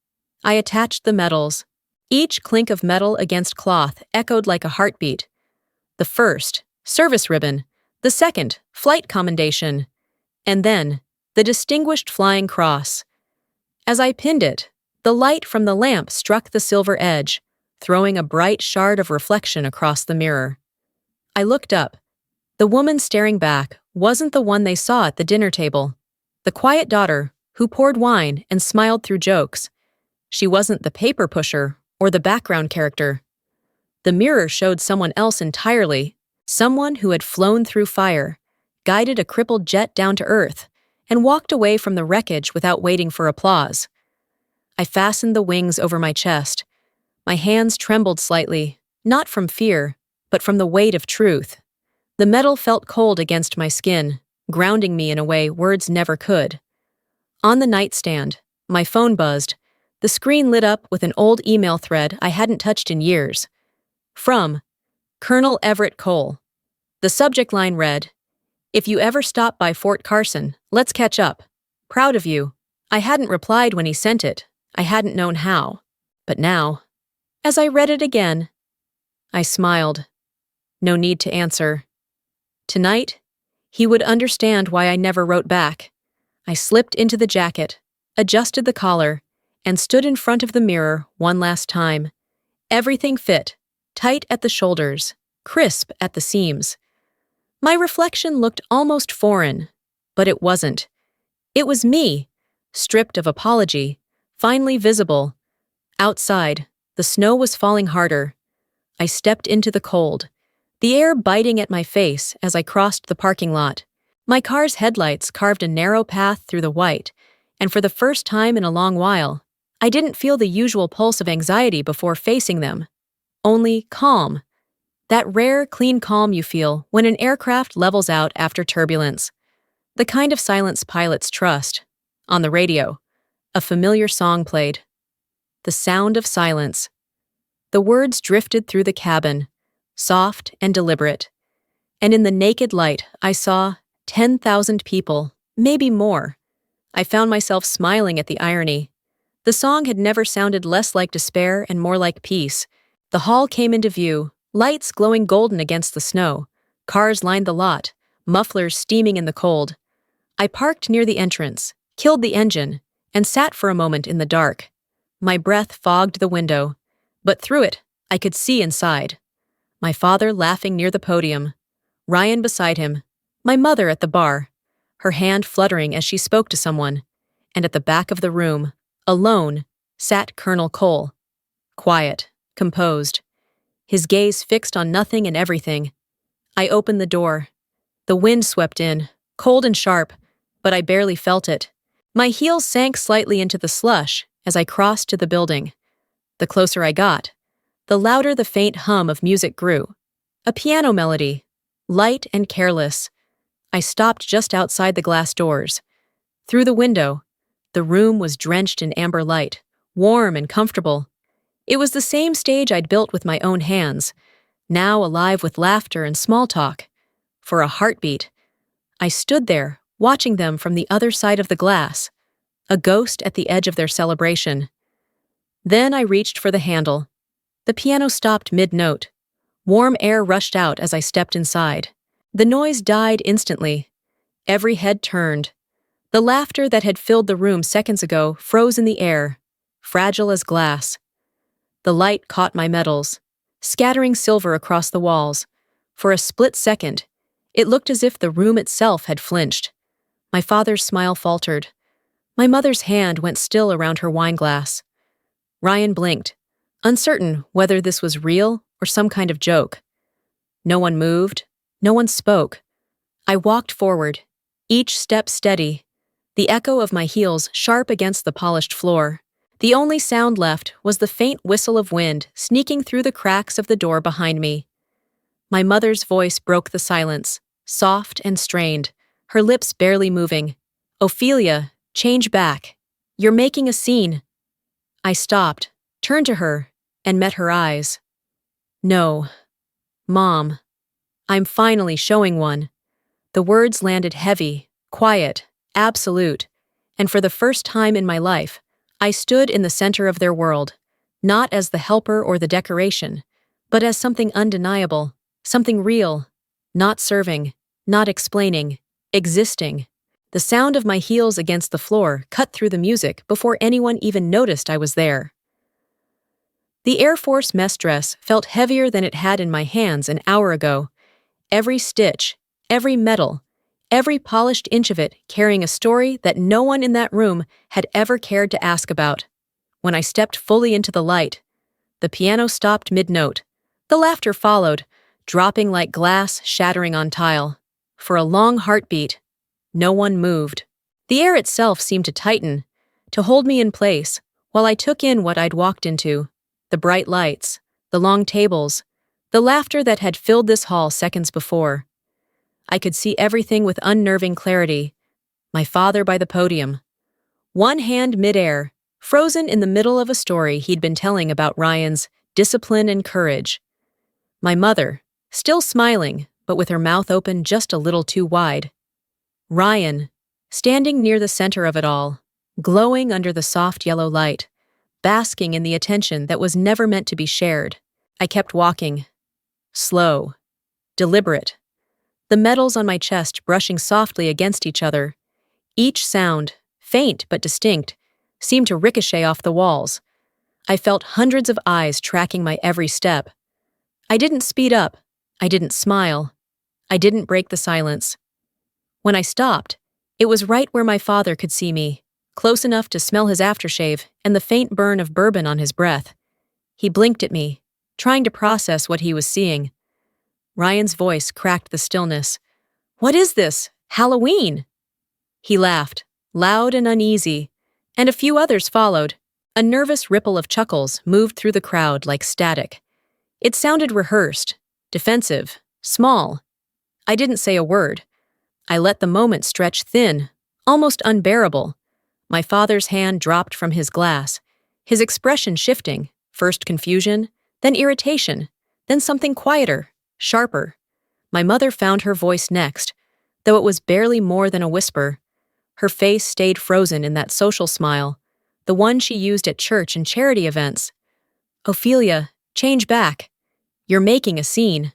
I attached the metals. Each clink of metal against cloth echoed like a heartbeat. The first, service ribbon. The second, flight commendation. And then, the distinguished flying cross. As I pinned it, the light from the lamp struck the silver edge, throwing a bright shard of reflection across the mirror. I looked up. The woman staring back wasn't the one they saw at the dinner table. The quiet daughter, who poured wine and smiled through jokes. She wasn't the paper pusher or the background character. The mirror showed someone else entirely, someone who had flown through fire, guided a crippled jet down to earth, and walked away from the wreckage without waiting for applause. I fastened the wings over my chest. My hands trembled slightly, not from fear, but from the weight of truth. The metal felt cold against my skin, grounding me in a way words never could. On the nightstand, my phone buzzed. The screen lit up with an old email thread I hadn't touched in years. From Colonel Everett Cole. The subject line read, "If you ever stop by Fort Carson, let's catch up. Proud of you." I hadn't replied when he sent it. I hadn't known how. But now, as I read it again, I smiled. No need to answer. Tonight, he would understand why I never wrote back. I slipped into the jacket, adjusted the collar, and stood in front of the mirror one last time. Everything fit, tight at the shoulders, crisp at the seams. My reflection looked almost foreign, but it wasn't. It was me, stripped of apology, finally visible. Outside, the snow was falling harder. I stepped into the cold, the air biting at my face as I crossed the parking lot. My car's headlights carved a narrow path through the white, and for the first time in a long while, I didn't feel the usual pulse of anxiety before facing them. Only calm. That rare, clean calm you feel when an aircraft levels out after turbulence. The kind of silence pilots trust. On the radio, a familiar song played. The sound of silence. The words drifted through the cabin, soft and deliberate. And in the naked light, I saw 10,000 people, maybe more. I found myself smiling at the irony. The song had never sounded less like despair and more like peace. The hall came into view, lights glowing golden against the snow. Cars lined the lot, mufflers steaming in the cold. I parked near the entrance, killed the engine, and sat for a moment in the dark. My breath fogged the window, but through it, I could see inside. My father laughing near the podium, Ryan beside him, my mother at the bar, her hand fluttering as she spoke to someone, and at the back of the room, alone, sat Colonel Cole. Quiet, composed, his gaze fixed on nothing and everything. I opened the door. The wind swept in, cold and sharp, but I barely felt it. My heels sank slightly into the slush as I crossed to the building. The closer I got, the louder the faint hum of music grew. A piano melody, light and careless. I stopped just outside the glass doors. Through the window, the room was drenched in amber light, warm and comfortable. It was the same stage I'd built with my own hands, now alive with laughter and small talk. For a heartbeat, I stood there, watching them from the other side of the glass, a ghost at the edge of their celebration. Then I reached for the handle. The piano stopped mid-note. Warm air rushed out as I stepped inside. The noise died instantly. Every head turned. The laughter that had filled the room seconds ago froze in the air, fragile as glass. The light caught my metals, scattering silver across the walls. For a split second, it looked as if the room itself had flinched. My father's smile faltered. My mother's hand went still around her wineglass. Ryan blinked, uncertain whether this was real or some kind of joke. No one moved, no one spoke. I walked forward, each step steady, the echo of my heels sharp against the polished floor. The only sound left was the faint whistle of wind sneaking through the cracks of the door behind me. My mother's voice broke the silence, soft and strained, her lips barely moving. "Ophelia, change back. You're making a scene." I stopped, turned to her, and met her eyes. "No. Mom. I'm finally showing one." The words landed heavy, quiet, absolute, and for the first time in my life, I stood in the center of their world, not as the helper or the decoration, but as something undeniable, something real, not serving, not explaining, existing. The sound of my heels against the floor cut through the music before anyone even noticed I was there. The Air Force mess dress felt heavier than it had in my hands an hour ago. Every stitch, every metal, every polished inch of it carrying a story that no one in that room had ever cared to ask about. When I stepped fully into the light, the piano stopped mid-note. The laughter followed, dropping like glass shattering on tile. For a long heartbeat, no one moved. The air itself seemed to tighten, to hold me in place, while I took in what I'd walked into. The bright lights, the long tables, the laughter that had filled this hall seconds before. I could see everything with unnerving clarity. My father by the podium, one hand midair, frozen in the middle of a story he'd been telling about Ryan's discipline and courage. My mother, still smiling, but with her mouth open just a little too wide. Ryan, standing near the center of it all, glowing under the soft yellow light, basking in the attention that was never meant to be shared. I kept walking. Slow. Deliberate. The metals on my chest brushing softly against each other. Each sound, faint but distinct, seemed to ricochet off the walls. I felt hundreds of eyes tracking my every step. I didn't speed up. I didn't smile. I didn't break the silence. When I stopped, it was right where my father could see me, close enough to smell his aftershave and the faint burn of bourbon on his breath. He blinked at me, trying to process what he was seeing. Ryan's voice cracked the stillness. "What is this? Halloween?" He laughed, loud and uneasy, and a few others followed. A nervous ripple of chuckles moved through the crowd like static. It sounded rehearsed, defensive, small. I didn't say a word. I let the moment stretch thin, almost unbearable. My father's hand dropped from his glass, his expression shifting, first confusion, then irritation, then something quieter, sharper. My mother found her voice next, though it was barely more than a whisper. Her face stayed frozen in that social smile, the one she used at church and charity events. "Ophelia, change back. You're making a scene."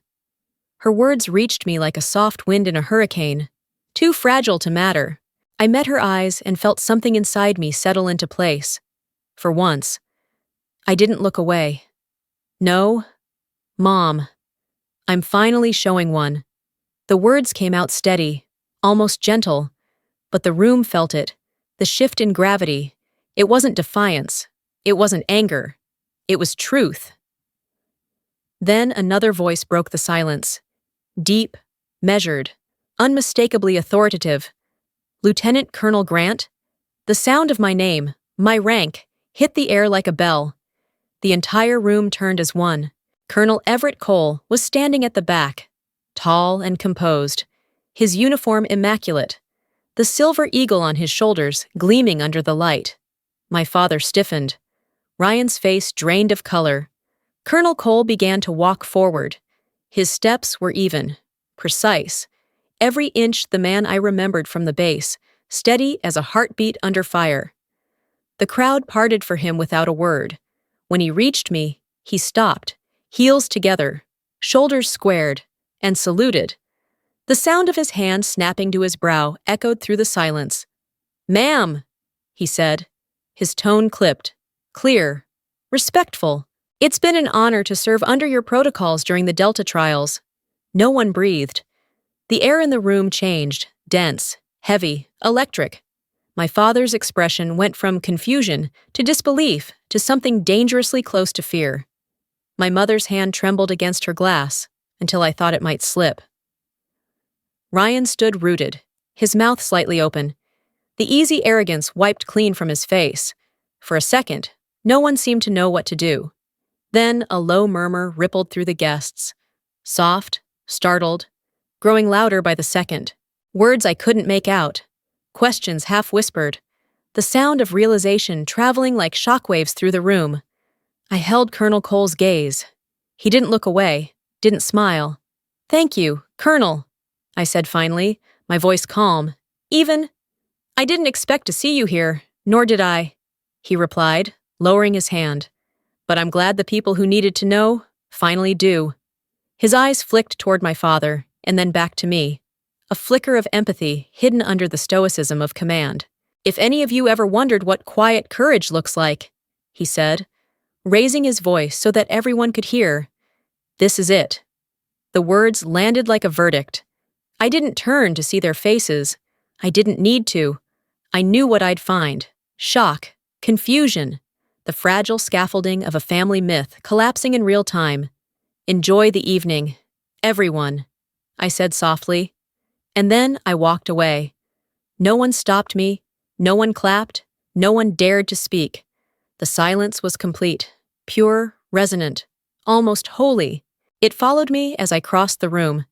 Her words reached me like a soft wind in a hurricane, too fragile to matter. I met her eyes and felt something inside me settle into place. For once, I didn't look away. "No, Mom, I'm finally showing one." The words came out steady, almost gentle, but the room felt it, the shift in gravity. It wasn't defiance. It wasn't anger. It was truth. Then another voice broke the silence. Deep, measured, unmistakably authoritative. "Lieutenant Colonel Grant?" The sound of my name, my rank, hit the air like a bell. The entire room turned as one. Colonel Everett Cole was standing at the back, tall and composed, his uniform immaculate, the silver eagle on his shoulders gleaming under the light. My father stiffened. Ryan's face drained of color. Colonel Cole began to walk forward. His steps were even, precise, every inch the man I remembered from the base, steady as a heartbeat under fire. The crowd parted for him without a word. When he reached me, he stopped, heels together, shoulders squared, and saluted. The sound of his hand snapping to his brow echoed through the silence. "Ma'am," he said. His tone clipped, clear, respectful. "It's been an honor to serve under your protocols during the Delta trials." No one breathed. The air in the room changed, dense, heavy, electric. My father's expression went from confusion to disbelief to something dangerously close to fear. My mother's hand trembled against her glass until I thought it might slip. Ryan stood rooted, his mouth slightly open. The easy arrogance wiped clean from his face. For a second, no one seemed to know what to do. Then a low murmur rippled through the guests. Soft, startled, growing louder by the second. Words I couldn't make out. Questions half-whispered. The sound of realization traveling like shockwaves through the room. I held Colonel Cole's gaze. He didn't look away, didn't smile. "Thank you, Colonel," I said finally, my voice calm. "Even, I didn't expect to see you here, nor did I," he replied, lowering his hand. "But I'm glad the people who needed to know finally do." His eyes flicked toward my father, and then back to me. A flicker of empathy hidden under the stoicism of command. "If any of you ever wondered what quiet courage looks like," he said, raising his voice so that everyone could hear, "this is it." The words landed like a verdict. I didn't turn to see their faces. I didn't need to. I knew what I'd find. Shock, confusion, the fragile scaffolding of a family myth collapsing in real time. "Enjoy the evening, everyone," I said softly. And then I walked away. No one stopped me, no one clapped, no one dared to speak. The silence was complete, pure, resonant, almost holy. It followed me as I crossed the room,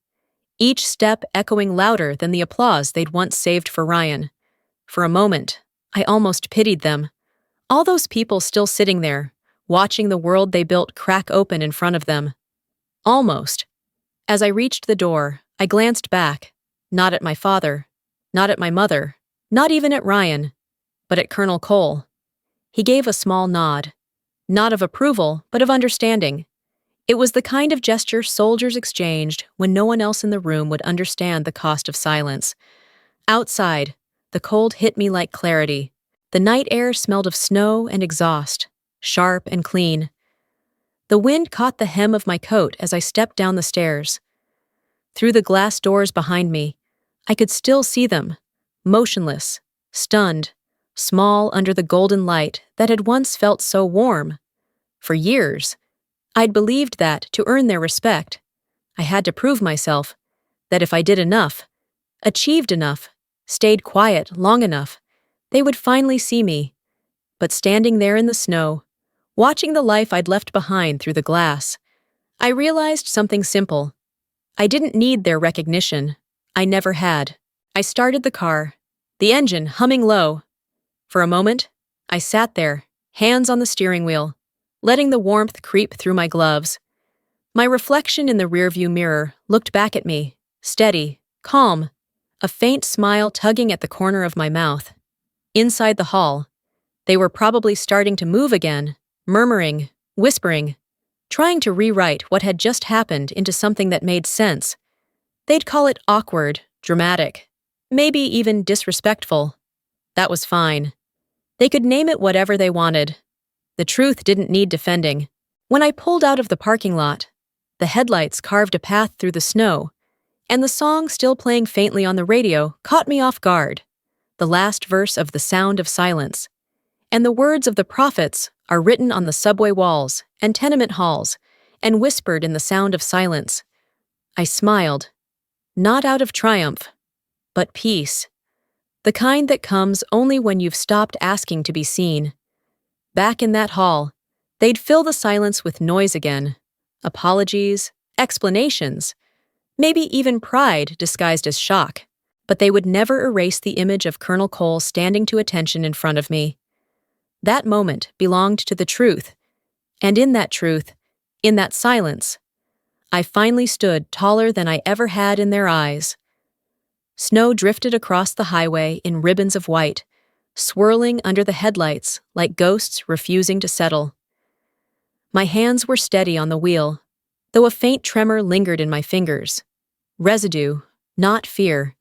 each step echoing louder than the applause they'd once saved for Ryan. For a moment, I almost pitied them. All those people still sitting there, watching the world they built crack open in front of them. Almost. As I reached the door, I glanced back, not at my father, not at my mother, not even at Ryan, but at Colonel Cole. He gave a small nod, not of approval, but of understanding. It was the kind of gesture soldiers exchanged when no one else in the room would understand the cost of silence. Outside, the cold hit me like clarity. The night air smelled of snow and exhaust, sharp and clean. The wind caught the hem of my coat as I stepped down the stairs. Through the glass doors behind me, I could still see them, motionless, stunned, small under the golden light that had once felt so warm. For years, I'd believed that to earn their respect, I had to prove myself, that if I did enough, achieved enough, stayed quiet long enough, they would finally see me. But standing there in the snow, watching the life I'd left behind through the glass, I realized something simple. I didn't need their recognition. I never had. I started the car, the engine humming low. For a moment, I sat there, hands on the steering wheel, letting the warmth creep through my gloves. My reflection in the rearview mirror looked back at me, steady, calm, a faint smile tugging at the corner of my mouth. Inside the hall, they were probably starting to move again, murmuring, whispering, trying to rewrite what had just happened into something that made sense. They'd call it awkward, dramatic, maybe even disrespectful. That was fine. They could name it whatever they wanted. The truth didn't need defending. When I pulled out of the parking lot, the headlights carved a path through the snow, and the song still playing faintly on the radio caught me off guard. The last verse of The Sound of Silence. And the words of the prophets are written on the subway walls and tenement halls and whispered in the sound of silence. I smiled, not out of triumph, but peace. The kind that comes only when you've stopped asking to be seen. Back in that hall, they'd fill the silence with noise again. Apologies, explanations, maybe even pride disguised as shock. But they would never erase the image of Colonel Cole standing to attention in front of me. That moment belonged to the truth, and in that truth, in that silence, I finally stood taller than I ever had in their eyes. Snow drifted across the highway in ribbons of white, swirling under the headlights like ghosts refusing to settle. My hands were steady on the wheel, though a faint tremor lingered in my fingers. Residue, not fear.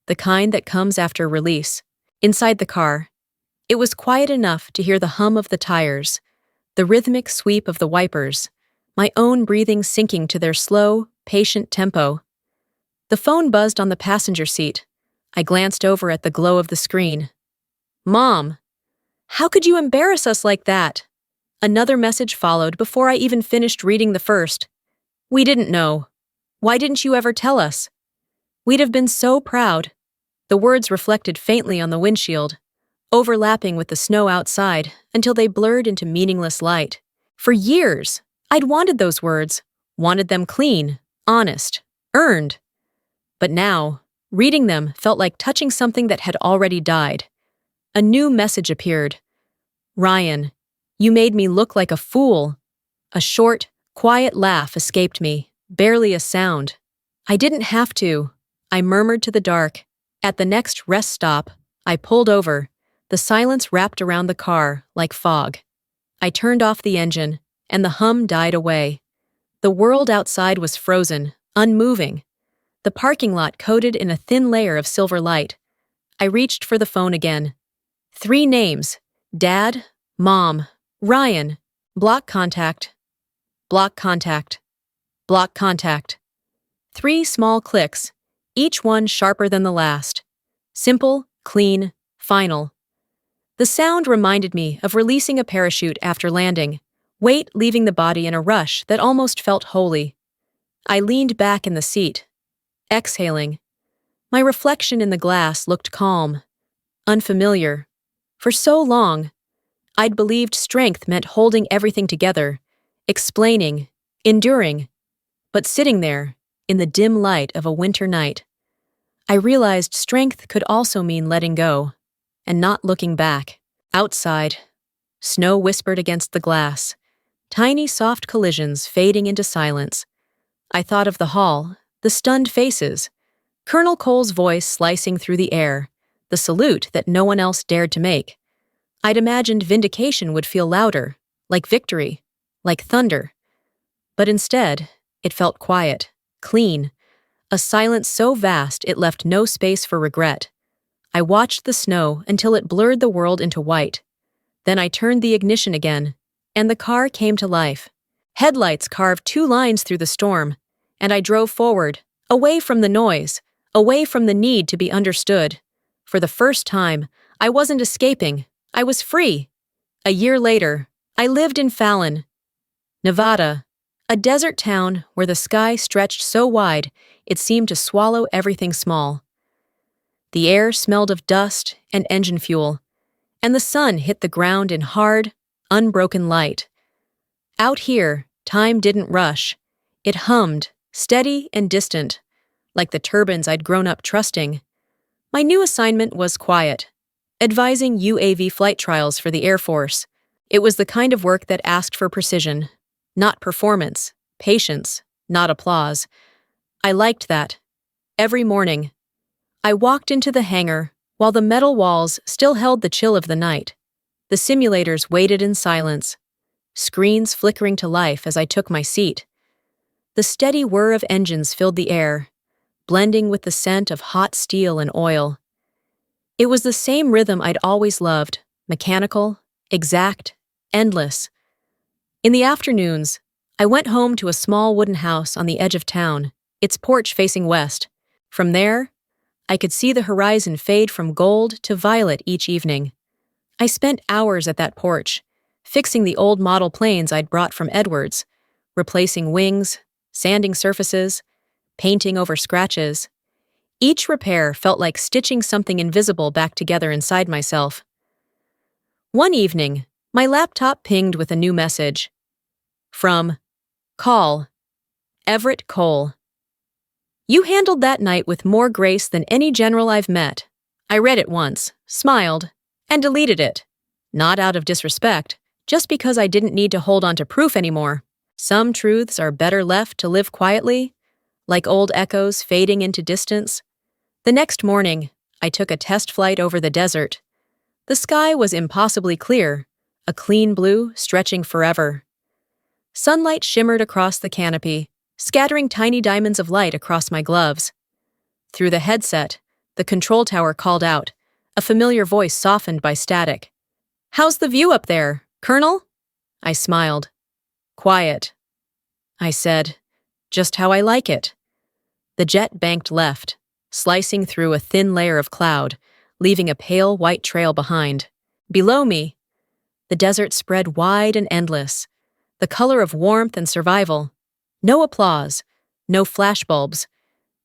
The kind that comes after release. Inside the car, it was quiet enough to hear the hum of the tires, the rhythmic sweep of the wipers, my own breathing sinking to their slow, patient tempo. The phone buzzed on the passenger seat. I glanced over at the glow of the screen. Mom, how could you embarrass us like that? Another message followed before I even finished reading the first. We didn't know. Why didn't you ever tell us? We'd have been so proud. The words reflected faintly on the windshield, overlapping with the snow outside until they blurred into meaningless light. For years, I'd wanted those words, wanted them clean, honest, earned. But now, reading them felt like touching something that had already died. A new message appeared. Ryan, you made me look like a fool. A short, quiet laugh escaped me, barely a sound. I didn't have to. I murmured to the dark. At the next rest stop, I pulled over. The silence wrapped around the car like fog. I turned off the engine, and the hum died away. The world outside was frozen, unmoving. The parking lot coated in a thin layer of silver light. I reached for the phone again. 3 names: Dad, Mom, Ryan. Block contact. Block contact. Block contact. 3 small clicks, each one sharper than the last. Simple, clean, final. The sound reminded me of releasing a parachute after landing, weight leaving the body in a rush that almost felt holy. I leaned back in the seat, exhaling. My reflection in the glass looked calm, unfamiliar. For so long, I'd believed strength meant holding everything together, explaining, enduring. But sitting there, in the dim light of a winter night, I realized strength could also mean letting go, and not looking back. Outside, snow whispered against the glass, tiny soft collisions fading into silence. I thought of the hall, the stunned faces, Colonel Cole's voice slicing through the air, the salute that no one else dared to make. I'd imagined vindication would feel louder, like victory, like thunder. But instead, it felt quiet, clean, a silence so vast it left no space for regret. I watched the snow until it blurred the world into white. Then I turned the ignition again, and the car came to life. Headlights carved 2 lines through the storm, and I drove forward, away from the noise, away from the need to be understood. For the first time, I wasn't escaping. I was free. A year later, I lived in Fallon, Nevada, a desert town where the sky stretched so wide it seemed to swallow everything small. The air smelled of dust and engine fuel, and the sun hit the ground in hard, unbroken light. Out here, time didn't rush. It hummed, steady and distant, like the turbines I'd grown up trusting. My new assignment was quiet, advising UAV flight trials for the Air Force. It was the kind of work that asked for precision, not performance, patience, not applause. I liked that. Every morning, I walked into the hangar while the metal walls still held the chill of the night. The simulators waited in silence, screens flickering to life as I took my seat. The steady whir of engines filled the air, blending with the scent of hot steel and oil. It was the same rhythm I'd always loved, mechanical, exact, endless. In the afternoons, I went home to a small wooden house on the edge of town, its porch facing west. From there, I could see the horizon fade from gold to violet each evening. I spent hours at that porch, fixing the old model planes I'd brought from Edwards, replacing wings, sanding surfaces, painting over scratches. Each repair felt like stitching something invisible back together inside myself. One evening, my laptop pinged with a new message. From Call, Everett Cole. You handled that night with more grace than any general I've met. I read it once, smiled, and deleted it. Not out of disrespect, just because I didn't need to hold on to proof anymore. Some truths are better left to live quietly, like old echoes fading into distance. The next morning, I took a test flight over the desert. The sky was impossibly clear, a clean blue stretching forever. Sunlight shimmered across the canopy, scattering tiny diamonds of light across my gloves. Through the headset, the control tower called out, a familiar voice softened by static. "How's the view up there, Colonel?" I smiled. "Quiet," I said, "just how I like it." The jet banked left, slicing through a thin layer of cloud, leaving a pale white trail behind. Below me, the desert spread wide and endless, the color of warmth and survival. No applause, no flashbulbs,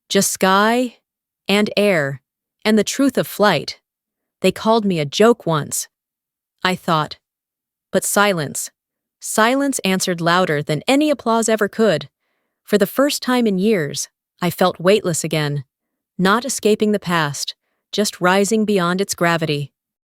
just sky and air and the truth of flight. They called me a joke once, I thought. But silence. Silence answered louder than any applause ever could. For the first time in years, I felt weightless again, not escaping the past, just rising beyond its gravity.